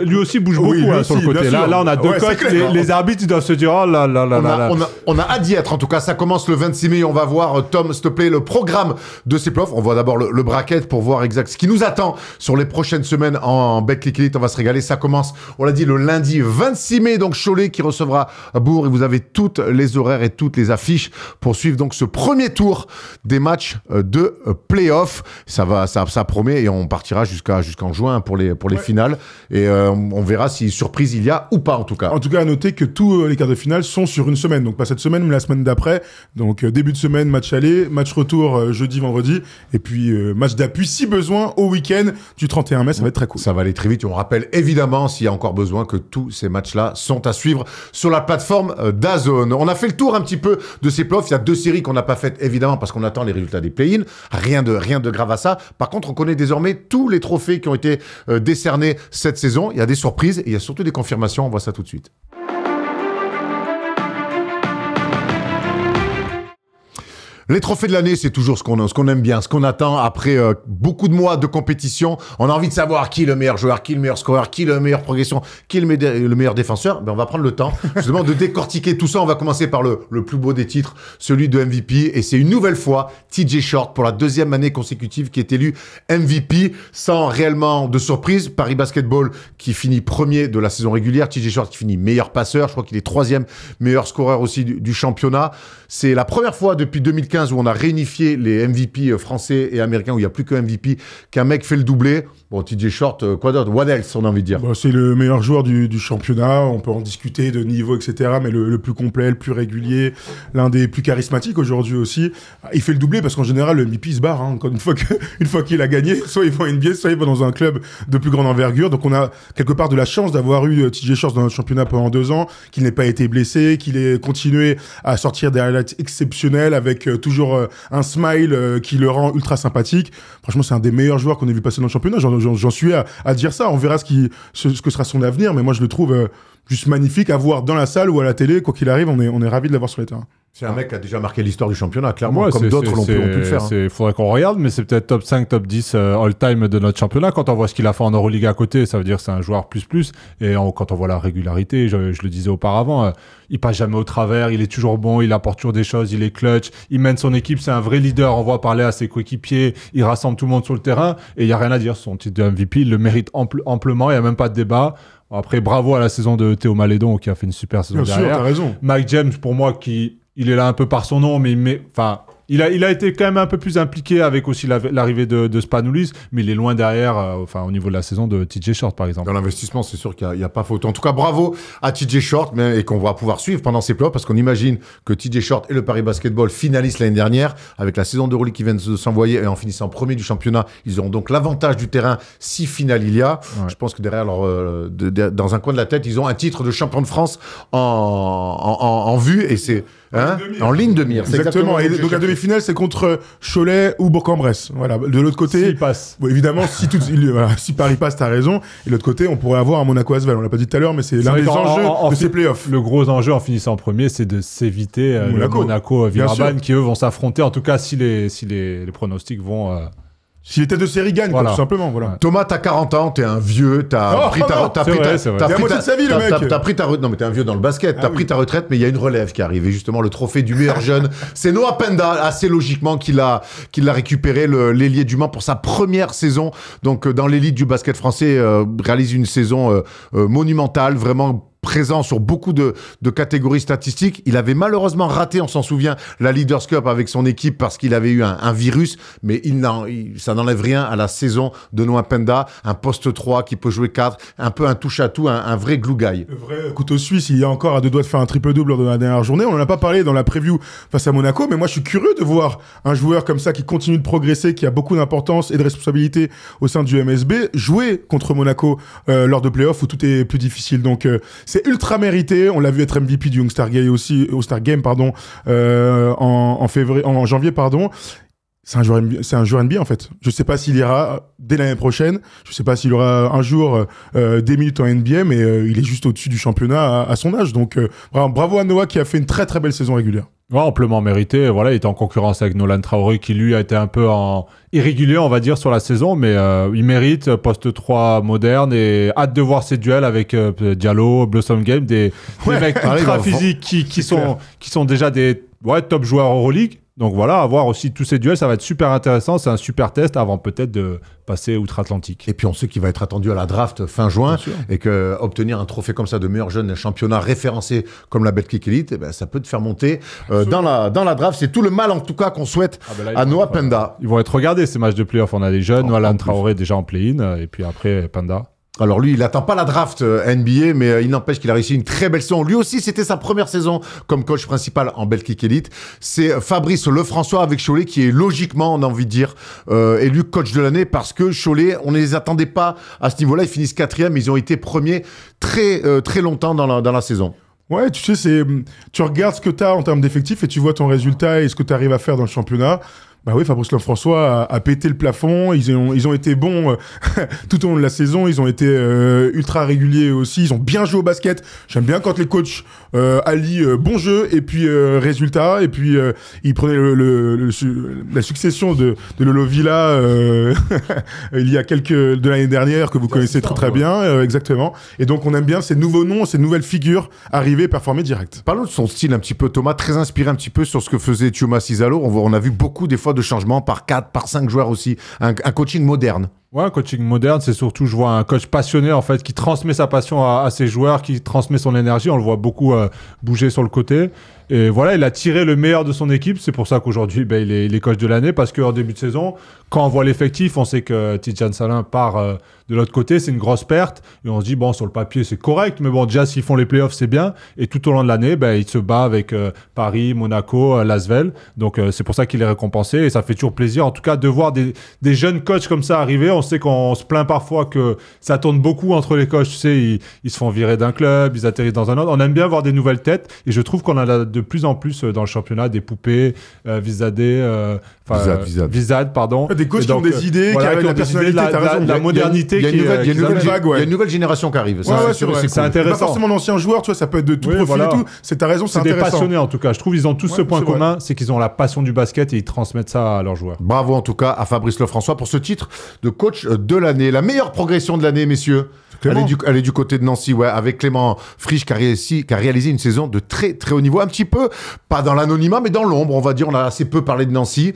Lui aussi bouge beaucoup sur le côté. Là, on a deux coachs. Les arbitres, ils doivent se dire, oh là là là là. On a hâte d'y être. En tout cas, ça commence le 26 mai. On va voir, Tom, s'il te plaît, le programme de ces playoffs. On voit d'abord le bracket pour voir exact ce qui nous attend sur les prochaines semaines en Betclic Elite. On va se régaler. Ça commence, on l'a dit, le lundi 26 mai. Donc, Cholet qui recevra Bourg. Et vous avez toutes les horaires et toutes les affiches pour suivre donc ce premier tour des matchs de playoffs. Ça promet et on partira jusqu'à jusqu'en juin pour les finales. Et on verra si surprise il y a ou pas, en tout cas. En tout cas, à noter que tous les quarts de finale sont sur une semaine. Donc, pas cette semaine, mais la semaine d'après. Donc, début de semaine, match aller, match retour jeudi, vendredi. Et puis, match d'appui, si besoin, au week-end du 31 mai. Ça va être très cool. Ça va aller très vite. On rappelle évidemment, s'il y a encore besoin, que tous ces matchs-là sont à suivre sur la plateforme DAZN. On a fait le tour un petit peu de ces playoffs. Il y a 2 séries qu'on n'a pas faites, évidemment, parce qu'on attend les résultats des play-in. Rien de grave à ça. Par contre, on connaît désormais tous les trophées qui ont été décernés cette saison. Il y a des surprises et il y a surtout des confirmations. On voit ça tout de suite. Les trophées de l'année, c'est toujours ce qu'on aime bien, ce qu'on attend après beaucoup de mois de compétition. On a envie de savoir qui est le meilleur joueur, qui est le meilleur scoreur, qui est le meilleur progression, qui est le meilleur défenseur. Ben, on va prendre le temps justement de décortiquer tout ça. On va commencer par le plus beau des titres, celui de MVP. Et c'est une nouvelle fois TJ Short pour la 2e année consécutive qui est élu MVP sans réellement de surprise. Paris Basketball qui finit premier de la saison régulière. TJ Short qui finit meilleur passeur. Je crois qu'il est 3e meilleur scoreur aussi du championnat. C'est la première fois depuis 2015 où on a réunifié les MVP français et américains, où il n'y a plus qu'un MVP, qu'un mec fait le doublé. Bon, TJ Short, quoi d'autre? What else, on a envie de dire? Bon, c'est le meilleur joueur du championnat. On peut en discuter de niveau, etc. Mais le plus complet, le plus régulier, l'un des plus charismatiques aujourd'hui aussi. Il fait le doublé parce qu'en général, le MVP se barre. Encore une fois qu'il a gagné, soit il va en NBA, soit il va dans un club de plus grande envergure. Donc on a quelque part de la chance d'avoir eu TJ Short dans notre championnat pendant 2 ans, qu'il n'ait pas été blessé, qu'il ait continué à sortir des highlights exceptionnels avec toujours un smile qui le rend ultra sympathique. Franchement, c'est un des meilleurs joueurs qu'on ait vu passer dans le championnat. J'en suis à dire ça. On verra ce que sera son avenir, mais moi je le trouve juste magnifique à voir dans la salle ou à la télé. Quoi qu'il arrive, on est ravis de l'avoir sur les terrains. C'est un mec qui a déjà marqué l'histoire du championnat, clairement, comme d'autres ont pu le faire. Il faudrait qu'on regarde, mais c'est peut-être top 5, top 10 all-time de notre championnat. Quand on voit ce qu'il a fait en Euroleague à côté, ça veut dire que c'est un joueur plus. Et quand on voit la régularité, je le disais auparavant, il passe jamais au travers, il est toujours bon, il apporte toujours des choses, il est clutch, il mène son équipe, c'est un vrai leader, on voit parler à ses coéquipiers, il rassemble tout le monde sur le terrain, et il n'y a rien à dire, son titre de MVP, il le mérite amplement, il n'y a même pas de débat. Après, bravo à la saison de Théo Malédon qui a fait une super saison derrière. Bien sûr, t'as raison. Mike James, pour moi, il est là un peu par son nom, mais il a été quand même un peu plus impliqué avec aussi l'arrivée de Spanoulis, mais il est loin derrière, au niveau de la saison de TJ Short, par exemple. Dans l'investissement, c'est sûr qu'il n'y a pas photo. En tout cas, bravo à TJ Short, et qu'on va pouvoir suivre pendant ces playoffs, parce qu'on imagine que TJ Short et le Paris Basketball finalisent l'année dernière, avec la saison d'Euroleague qui vient de s'envoyer, et en finissant premier du championnat, ils auront donc l'avantage du terrain si finale il y a. Ouais. Je pense que derrière dans un coin de la tête, ils ont un titre de champion de France en vue, et c'est... en ligne de mire. Exactement. Et donc la demi-finale, c'est contre Cholet ou Bourg-en-Bresse. Voilà. De l'autre côté, s'il passe. Bon, évidemment, si Paris passe, t'as raison. Et de l'autre côté, on pourrait avoir un Monaco-Asvel. On l'a pas dit tout à l'heure, mais c'est l'un des enjeux de ces playoffs. Le gros enjeu en finissant premier, c'est de s'éviter Monaco-Villeurbanne qui eux vont s'affronter. En tout cas, si les pronostics vont. Si les têtes de série gagnent, tout simplement, voilà. Thomas, t'as 40 ans, t'es un vieux, t'as pris ta retraite. Non, mais t'es un vieux dans le basket. T'as pris ta retraite, mais il y a une relève qui arrive. Et justement, le trophée du meilleur jeune, c'est Noah Penda, assez logiquement, qu'il a récupéré, l'ailier du Mans, pour sa première saison. Donc, dans l'élite du basket français, réalise une saison monumentale, vraiment présent sur beaucoup de catégories statistiques. Il avait malheureusement raté, on s'en souvient, la Leaders Cup avec son équipe parce qu'il avait eu un virus, mais ça n'enlève rien à la saison de Noah Penda, un poste 3 qui peut jouer 4, un peu un touche-à-tout, un vrai glue guy. Le vrai couteau suisse, il y a encore à 2 doigts de faire un triple-double lors de la dernière journée. On n'en a pas parlé dans la preview face à Monaco, mais moi je suis curieux de voir un joueur comme ça qui continue de progresser, qui a beaucoup d'importance et de responsabilité au sein du MSB, jouer contre Monaco lors de playoffs où tout est plus difficile. Donc c'est ultra mérité. On l'a vu être MVP du All-Star Game aussi, All-Star Game, en janvier, pardon. C'est un joueur NBA en fait. Je sais pas s'il ira dès l'année prochaine. Je sais pas s'il aura un jour des minutes en NBA, mais il est juste au-dessus du championnat à son âge. Donc bravo à Noah qui a fait une très très belle saison régulière. Ouais, amplement mérité. Voilà, il était en concurrence avec Nolan Traoré qui lui a été un peu irrégulier, on va dire, sur la saison, mais il mérite poste 3 moderne et hâte de voir ces duels avec Diallo, Blossom Game, des mecs ultra physiques qui sont déjà des top joueurs Euroleague. Donc voilà, à voir aussi tous ces duels, ça va être super intéressant. C'est un super test avant peut-être de passer outre-Atlantique. Et puis on sait qu'il va être attendu à la draft fin juin et que obtenir un trophée comme ça de meilleur jeune championnat référencé comme la Betclic Elite, eh ben, ça peut te faire monter dans la draft. C'est tout le mal en tout cas qu'on souhaite à Noah Penda. Ils vont être regardés ces matchs de playoff. On a des jeunes, Nolan Traoré déjà en play-in et puis après Penda. Alors lui, il n'attend pas la draft NBA, mais il n'empêche qu'il a réussi une très belle saison. Lui aussi, c'était sa première saison comme coach principal en Betclic Elite. C'est Fabrice Lefrançois avec Cholet qui est logiquement, on a envie de dire, élu coach de l'année parce que Cholet, on ne les attendait pas à ce niveau-là. Ils finissent 4e, mais ils ont été premiers très longtemps dans la saison. Ouais, tu sais, tu regardes ce que tu as en termes d'effectifs et tu vois ton résultat et ce que tu arrives à faire dans le championnat. Bah oui, Fabrice Lefrançois a pété le plafond. Ils ont été bons tout au long de la saison. Ils ont été ultra réguliers aussi. Ils ont bien joué au basket. J'aime bien quand les coachs allient bon jeu et puis résultat. Et puis ils prenaient la succession de Lolo Villa il y a de l'année dernière que vous connaissez très bien, exactement. Et donc on aime bien ces nouveaux noms, ces nouvelles figures arriver et performer direct. Parlons de son style un petit peu, Thomas, très inspiré un petit peu sur ce que faisait Thiuma Cisalo. On a vu beaucoup des fois de changements par 4, par 5 joueurs aussi. Un coaching moderne. Ouais, un coaching moderne, c'est surtout, je vois un coach passionné, en fait, qui transmet sa passion à ses joueurs, qui transmet son énergie. On le voit beaucoup bouger sur le côté. Et voilà, il a tiré le meilleur de son équipe. C'est pour ça qu'aujourd'hui, il est coach de l'année, parce qu'en début de saison, quand on voit l'effectif, on sait que Tidjane Salin part de l'autre côté, c'est une grosse perte. Et on se dit, bon, sur le papier, c'est correct, mais bon, déjà, s'ils font les playoffs, c'est bien. Et tout au long de l'année, il se bat avec Paris, Monaco, Lasvel. Donc, c'est pour ça qu'il est récompensé. Et ça fait toujours plaisir, en tout cas, de voir des jeunes coachs comme ça arriver. On sait qu'on se plaint parfois que ça tourne beaucoup entre les coachs. Tu sais, ils se font virer d'un club, ils atterrissent dans un autre. On aime bien voir des nouvelles têtes. Et je trouve qu'on a de plus en plus dans le championnat des poupées, Vizad, pardon. Des coachs qui ont des idées, voilà, qui arrivent avec la personnalité, la modernité. Il y a une nouvelle génération qui arrive. C'est intéressant. Pas forcément d'anciens joueurs, tu vois, ça peut être de tout profil et tout. Ta raison, c'est des intéressant. passionnés en tout cas. Je trouve qu'ils ont tous ce point commun, c'est qu'ils ont la passion du basket et ils transmettent ça à leurs joueurs. Bravo en tout cas à Fabrice Lefrançois pour ce titre de coach de l'année. La meilleure progression de l'année, messieurs. Elle est du côté de Nancy, ouais, avec Clément Frisch qui a réalisé une saison de très très haut niveau, un petit peu, pas dans l'anonymat, mais dans l'ombre, on va dire. On a assez peu parlé de Nancy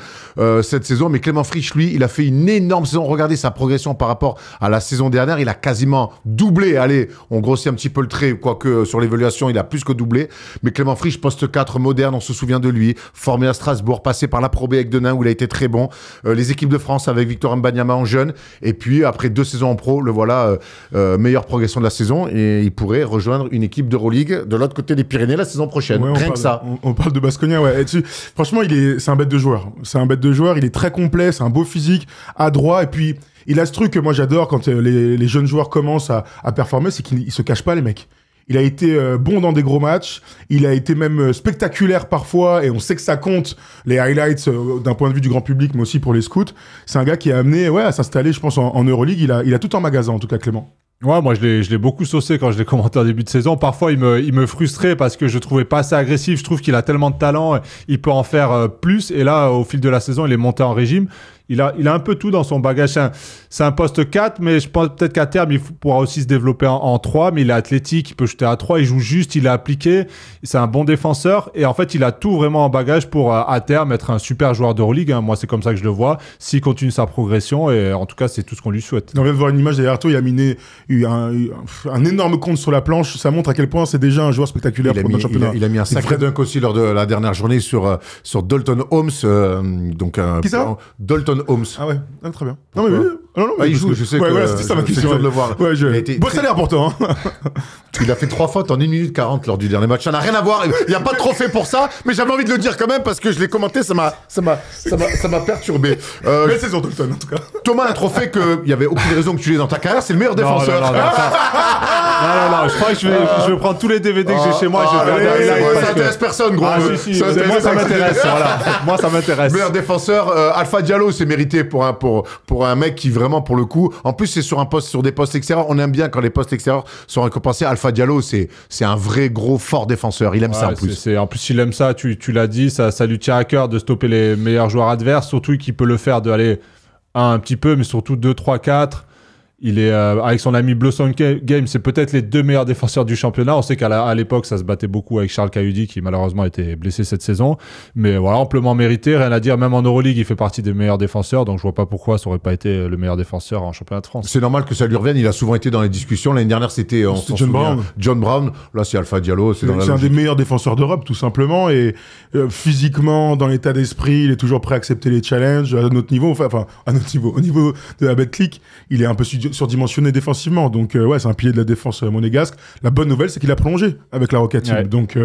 cette saison, mais Clément Frisch, lui, il a fait une énorme saison. Regardez sa progression par rapport à la saison dernière, il a quasiment doublé. Allez, on grossit un petit peu le trait, quoique sur l'évaluation, il a plus que doublé. Mais Clément Frisch, poste 4 moderne, on se souvient de lui, formé à Strasbourg, passé par la Pro B avec Denain où il a été très bon. Les équipes de France avec Victor Mbanyama en jeune, et puis après 2 saisons en pro, le voilà meilleure progression de la saison et il pourrait rejoindre une équipe d'Euroleague de l'autre côté des Pyrénées la saison prochaine. Rien que ça. On parle de Baskonia, ouais. Franchement, c'est un bête de joueur. C'est un bête de joueur, il est très complet, c'est un beau physique, adroit, et puis il a ce truc que moi j'adore quand les jeunes joueurs commencent à performer, c'est qu'ils se cachent pas, les mecs. Il a été bon dans des gros matchs, il a été même spectaculaire parfois, et on sait que ça compte, les highlights d'un point de vue du grand public, mais aussi pour les scouts. C'est un gars qui a amené à s'installer, je pense, en Euroleague. Il a tout en magasin, en tout cas, Clément. Ouais, moi je l'ai beaucoup saucé quand je l'ai commenté en début de saison. Parfois il me frustrait parce que je trouvais pas assez agressif. Je trouve qu'il a tellement de talent, il peut en faire plus. Et là, au fil de la saison, il est monté en régime. Il a un peu tout dans son bagage. C'est un poste 4, mais je pense peut-être qu'à terme, il pourra aussi se développer en 3. Mais il est athlétique, il peut jeter à 3, il joue juste, il est appliqué. C'est un bon défenseur. Et en fait, il a tout vraiment en bagage pour, à terme, être un super joueur d'Euroleague. Moi, c'est comme ça que je le vois. S'il continue sa progression, et en tout cas, c'est tout ce qu'on lui souhaite. On vient de voir une image derrière toi, il a miné un énorme compte sur la planche. Ça montre à quel point c'est déjà un joueur spectaculaire pour notre championnat. Il a mis un sacré dunk aussi lors de la dernière journée sur Dalton Holmes. Qui ça? Dalton Holmes. Ah ouais, très bien. Non mais il joue, je sais que c'était ça ma question. De le voir. Ouais, beau salaire pourtant. Il a fait 3 fautes en 1 minute 40 lors du dernier match. Ça n'a rien à voir. Il n'y a pas de trophée pour ça, mais j'avais envie de le dire quand même parce que je l'ai commenté, ça m'a perturbé. Belle saison Dalton en tout cas. Thomas, un trophée qu'il n'y avait aucune raison que tu l'aies dans ta carrière, c'est le meilleur défenseur. Non, je crois que je vais prendre tous les DVD que j'ai chez moi. Ça intéresse personne, gros. Moi, ça m'intéresse. Voilà. Moi, ça m'intéresse. Meilleur défenseur, Alpha Diallo, c'est mérité pour un mec qui vraiment, pour le coup, en plus, c'est sur des postes extérieurs. On aime bien quand les postes extérieurs sont récompensés. Alpha Diallo, c'est un vrai gros fort défenseur. Il aime ça en plus. En plus, il aime ça. Tu l'as dit, ça lui tient à cœur de stopper les meilleurs joueurs adverses, surtout qu'il peut le faire de aller un petit peu, mais surtout 2, 3, 4. Il est avec son ami Blossom Game, c'est peut-être les 2 meilleurs défenseurs du championnat. On sait qu'à l'époque, ça se battait beaucoup avec Charles Cahudi, qui malheureusement était blessé cette saison. Mais voilà, amplement mérité, rien à dire. Même en Euroleague, il fait partie des meilleurs défenseurs. Donc je vois pas pourquoi ça aurait pas été le meilleur défenseur en championnat de France. C'est normal que ça lui revienne. Il a souvent été dans les discussions. L'année dernière, c'était John Brown. Là, c'est Alpha Diallo. C'est un des meilleurs défenseurs d'Europe, tout simplement. Et physiquement, dans l'état d'esprit, il est toujours prêt à accepter les challenges à notre niveau. Enfin, à notre niveau. Au niveau de la Betclic, il est un peu surdimensionné défensivement. Donc, ouais, c'est un pilier de la défense monégasque. La bonne nouvelle, c'est qu'il a prolongé avec la Rocket Team. Ouais. Donc,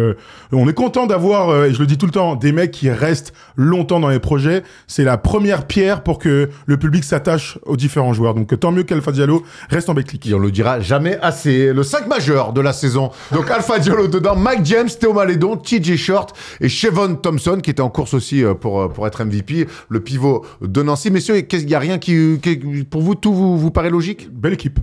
on est content d'avoir, et je le dis tout le temps, des mecs qui restent longtemps dans les projets. C'est la première pierre pour que le public s'attache aux différents joueurs. Donc, tant mieux qu'Alpha Diallo reste en Betclic. Et on le dira jamais assez. Le 5 majeur de la saison. Donc, Alpha Diallo dedans, Mike James, Théo Malédon, TJ Short et Chevon Thompson, qui était en course aussi pour être MVP, le pivot de Nancy. Messieurs, il n'y a rien qui, pour vous, tout vous paraît logique? Belle équipe.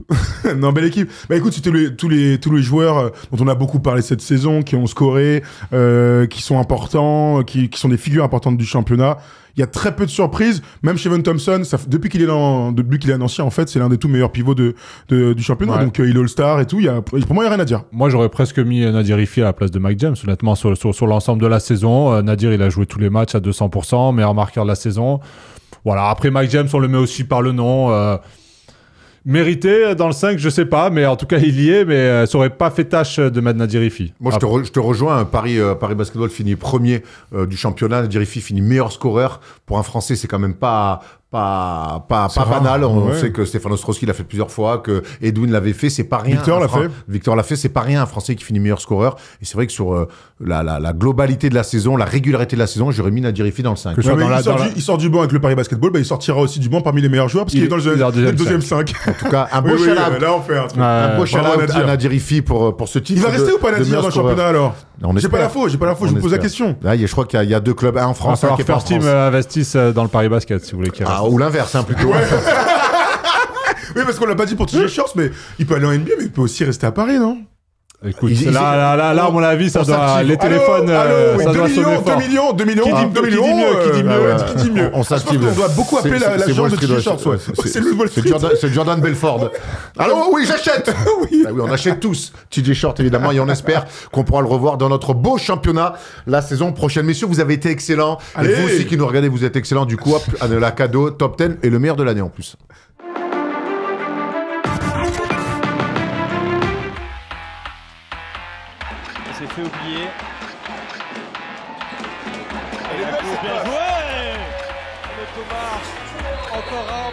Non, belle équipe. Bah écoute, c'était tous les joueurs dont on a beaucoup parlé cette saison, qui ont scoré, qui sont importants, qui sont des figures importantes du championnat. Il y a très peu de surprises. Même Chevon Thompson, depuis qu'il est à Nancy, en fait, c'est l'un des tout meilleurs pivots du championnat. Ouais. Donc, il est All-Star et tout. Pour moi, il n'y a rien à dire. Moi, j'aurais presque mis Nadir Hiffi à la place de Mike James. Honnêtement, sur l'ensemble de la saison, Nadir, il a joué tous les matchs à 200%, meilleur marqueur de la saison. Voilà. Après, Mike James, on le met aussi par le nom. Mérité dans le 5, je sais pas, mais en tout cas il y est, mais ça aurait pas fait tâche de mettre Nadir Hiffi. Moi je te rejoins, Paris Basketball finit premier du championnat, Nadir Hiffi finit meilleur scoreur. Pour un Français, c'est quand même pas banal. On sait que Stéphane Ostrowski l'a fait plusieurs fois, que Edwin l'avait fait, c'est pas rien. Victor l'a fait, c'est pas rien, un Français qui finit meilleur scoreur. Et c'est vrai que sur la globalité de la saison, la régularité de la saison, j'aurais mis Nadir Hiffi dans le 5. Il sort du banc avec le Paris Basketball, il sortira aussi du banc parmi les meilleurs joueurs, parce qu'il est dans le deuxième 5. En tout cas, un beau shout-out à Nadir Hiffi pour ce titre. Il va rester ou pas Nadir dans le championnat alors? J'ai pas l'info, je vous pose la question. Je crois qu'il y a 2 clubs, un en France, un qui est pas en France. First Team investisse dans le Paris Basket, si vous voulez qu'il reste. Ou l'inverse, plutôt. Oui, parce qu'on l'a pas dit pour TJ Shorts, mais il peut aller en NBA, mais il peut aussi rester à Paris, non? Écoute, là, à mon avis, ça doit, les téléphones, ça doit sonner fort. 2 millions, qui dit mieux. On s'active. On doit beaucoup appeler l'agent de TJ Shorts. C'est Jordan Belford. Alors oui, j'achète. Oui, on achète tous TJ Shorts, évidemment, et on espère qu'on pourra le revoir dans notre beau championnat la saison prochaine. Messieurs, vous avez été excellents. Et vous aussi qui nous regardez, vous êtes excellents. Du coup, hop, la cadeau, top 10 et le meilleur de l'année en plus. C'est fait oublier. Bien joué. Le Thomas, encore un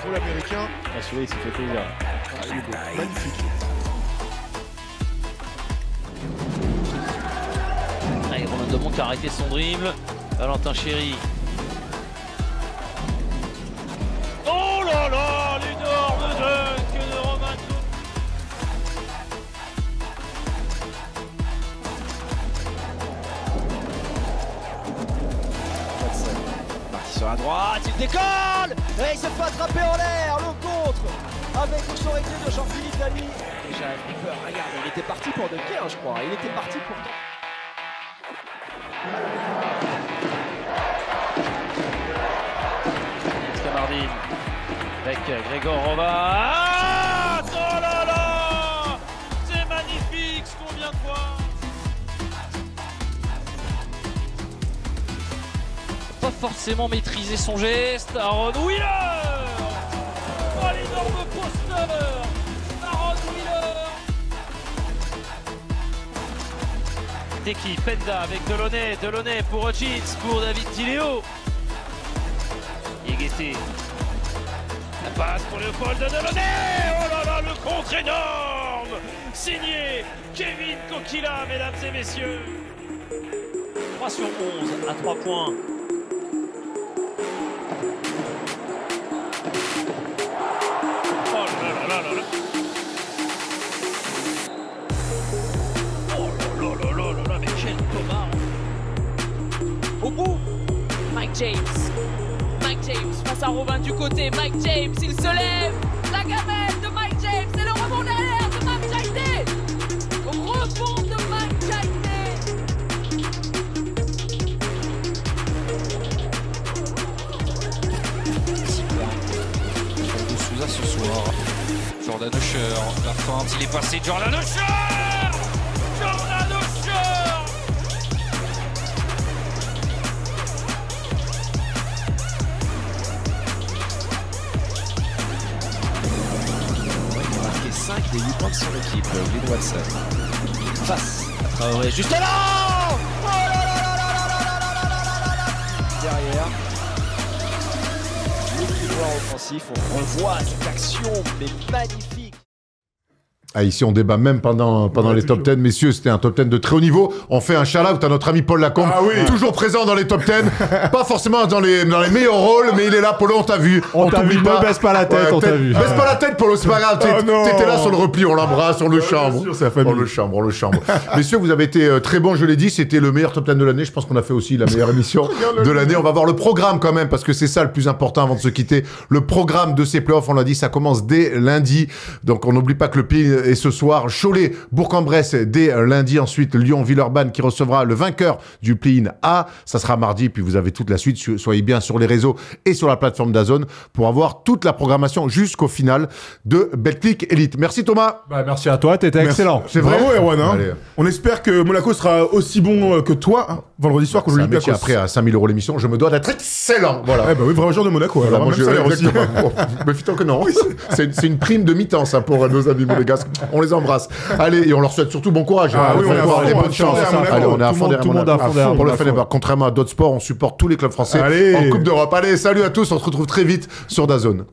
pour l'américain. Celui-là, il s'est fait plaisir. Magnifique. Allez, Romain Domon qui a arrêté son dribble. Valentin Chéry. Oh là là, l'énorme dunk de Romain Domon. Sur la droite, il décolle et il se fait attraper en l'air, le contre avec le son réglé de Jean-Philippe Dally. Déjà Flipper, regarde, il était parti pour de je crois, il était parti pour... Camardine avec Grégor Rova. Ah, oh là là, c'est magnifique ce qu'on vient de voir. Pas forcément maîtriser son geste. Aaron Wheeler. Oh, l'énorme poster Aaron Wheeler. Teki, Penda avec Delaunay pour Hutchins, pour David Tileo. Yegete. La passe pour Léopold de Delaunay. Oh là là, le contre énorme signé Kevin Kokila, mesdames et messieurs. 3 sur 11 à 3 points. Au bout, Mike James face à Robin du côté, Mike James, il se lève, la gamelle de Mike James, et le rebond derrière de Mike Jaite, rebond de Mike Jaite. Super, de Souza ce soir. Jordan Usher, la feinte, il est passé, Jordan Usher! Jordan Usher! Il a marqué 5 des 8 points de son équipe, Will Watson. Face à Traoré, juste là! Oh là là là là là là là là là là! Derrière. Le couloir offensif, on revoit cette action, mais magnifique. Ah, ici, on débat même pendant les top 10. Messieurs, c'était un top 10 de très haut niveau. On fait un shout-out à notre ami Paul Lacombe. Ah oui. Toujours présent dans les top 10. Pas forcément dans les meilleurs rôles, mais il est là. Polo, on t'a vu. On t'a vu, ne baisse pas la tête, on t'a vu. Baisse pas la tête, Polo, c'est pas grave. T'étais là sur le repli, on l'embrasse, on le chambre. Bien sûr, c'est la famille. On le chambre. Messieurs, vous avez été très bons, je l'ai dit. C'était le meilleur top 10 de l'année. Je pense qu'on a fait aussi la meilleure émission de l'année. On va voir le programme quand même, parce que c'est ça le plus important avant de se quitter. Le programme de ces playoffs, on l'a dit, ça commence dès lundi. Donc, on n'oublie pas que le play est ce soir. Cholet, Bourg-en-Bresse dès lundi. Ensuite, Lyon-Villeurbanne qui recevra le vainqueur du play-in A. Ça sera mardi. Puis vous avez toute la suite. Soyez bien sur les réseaux et sur la plateforme DAZN pour avoir toute la programmation jusqu'au final de Betclic Elite. Merci Thomas. Bah, merci à toi, t'étais excellent. C'est vrai, Erwan. Hein. Allez. On espère que Monaco sera aussi bon que toi vendredi soir contre C'est un métier l'Olympiakos. après à 5 000 € l'émission. Je me dois d'être excellent. Voilà. Eh bah oui, vrai joueur de Monaco. Voilà, Alors, moi, même salaire aussi. exactement. Mais putain que non. C'est une prime de mi-temps, ça, pour nos amis monégasques. On les embrasse. Allez, et on leur souhaite surtout bon courage. Ah oui, on est à fond, et on bonne chance. est à Monaco. Allez, on est à Tout fond le monde derrière à fond Monaco. derrière Pour le Monaco. Fenerbahçe, contrairement à d'autres sports, on supporte tous les clubs français Allez. en Coupe d'Europe. Allez, salut à tous. On se retrouve très vite sur DAZN.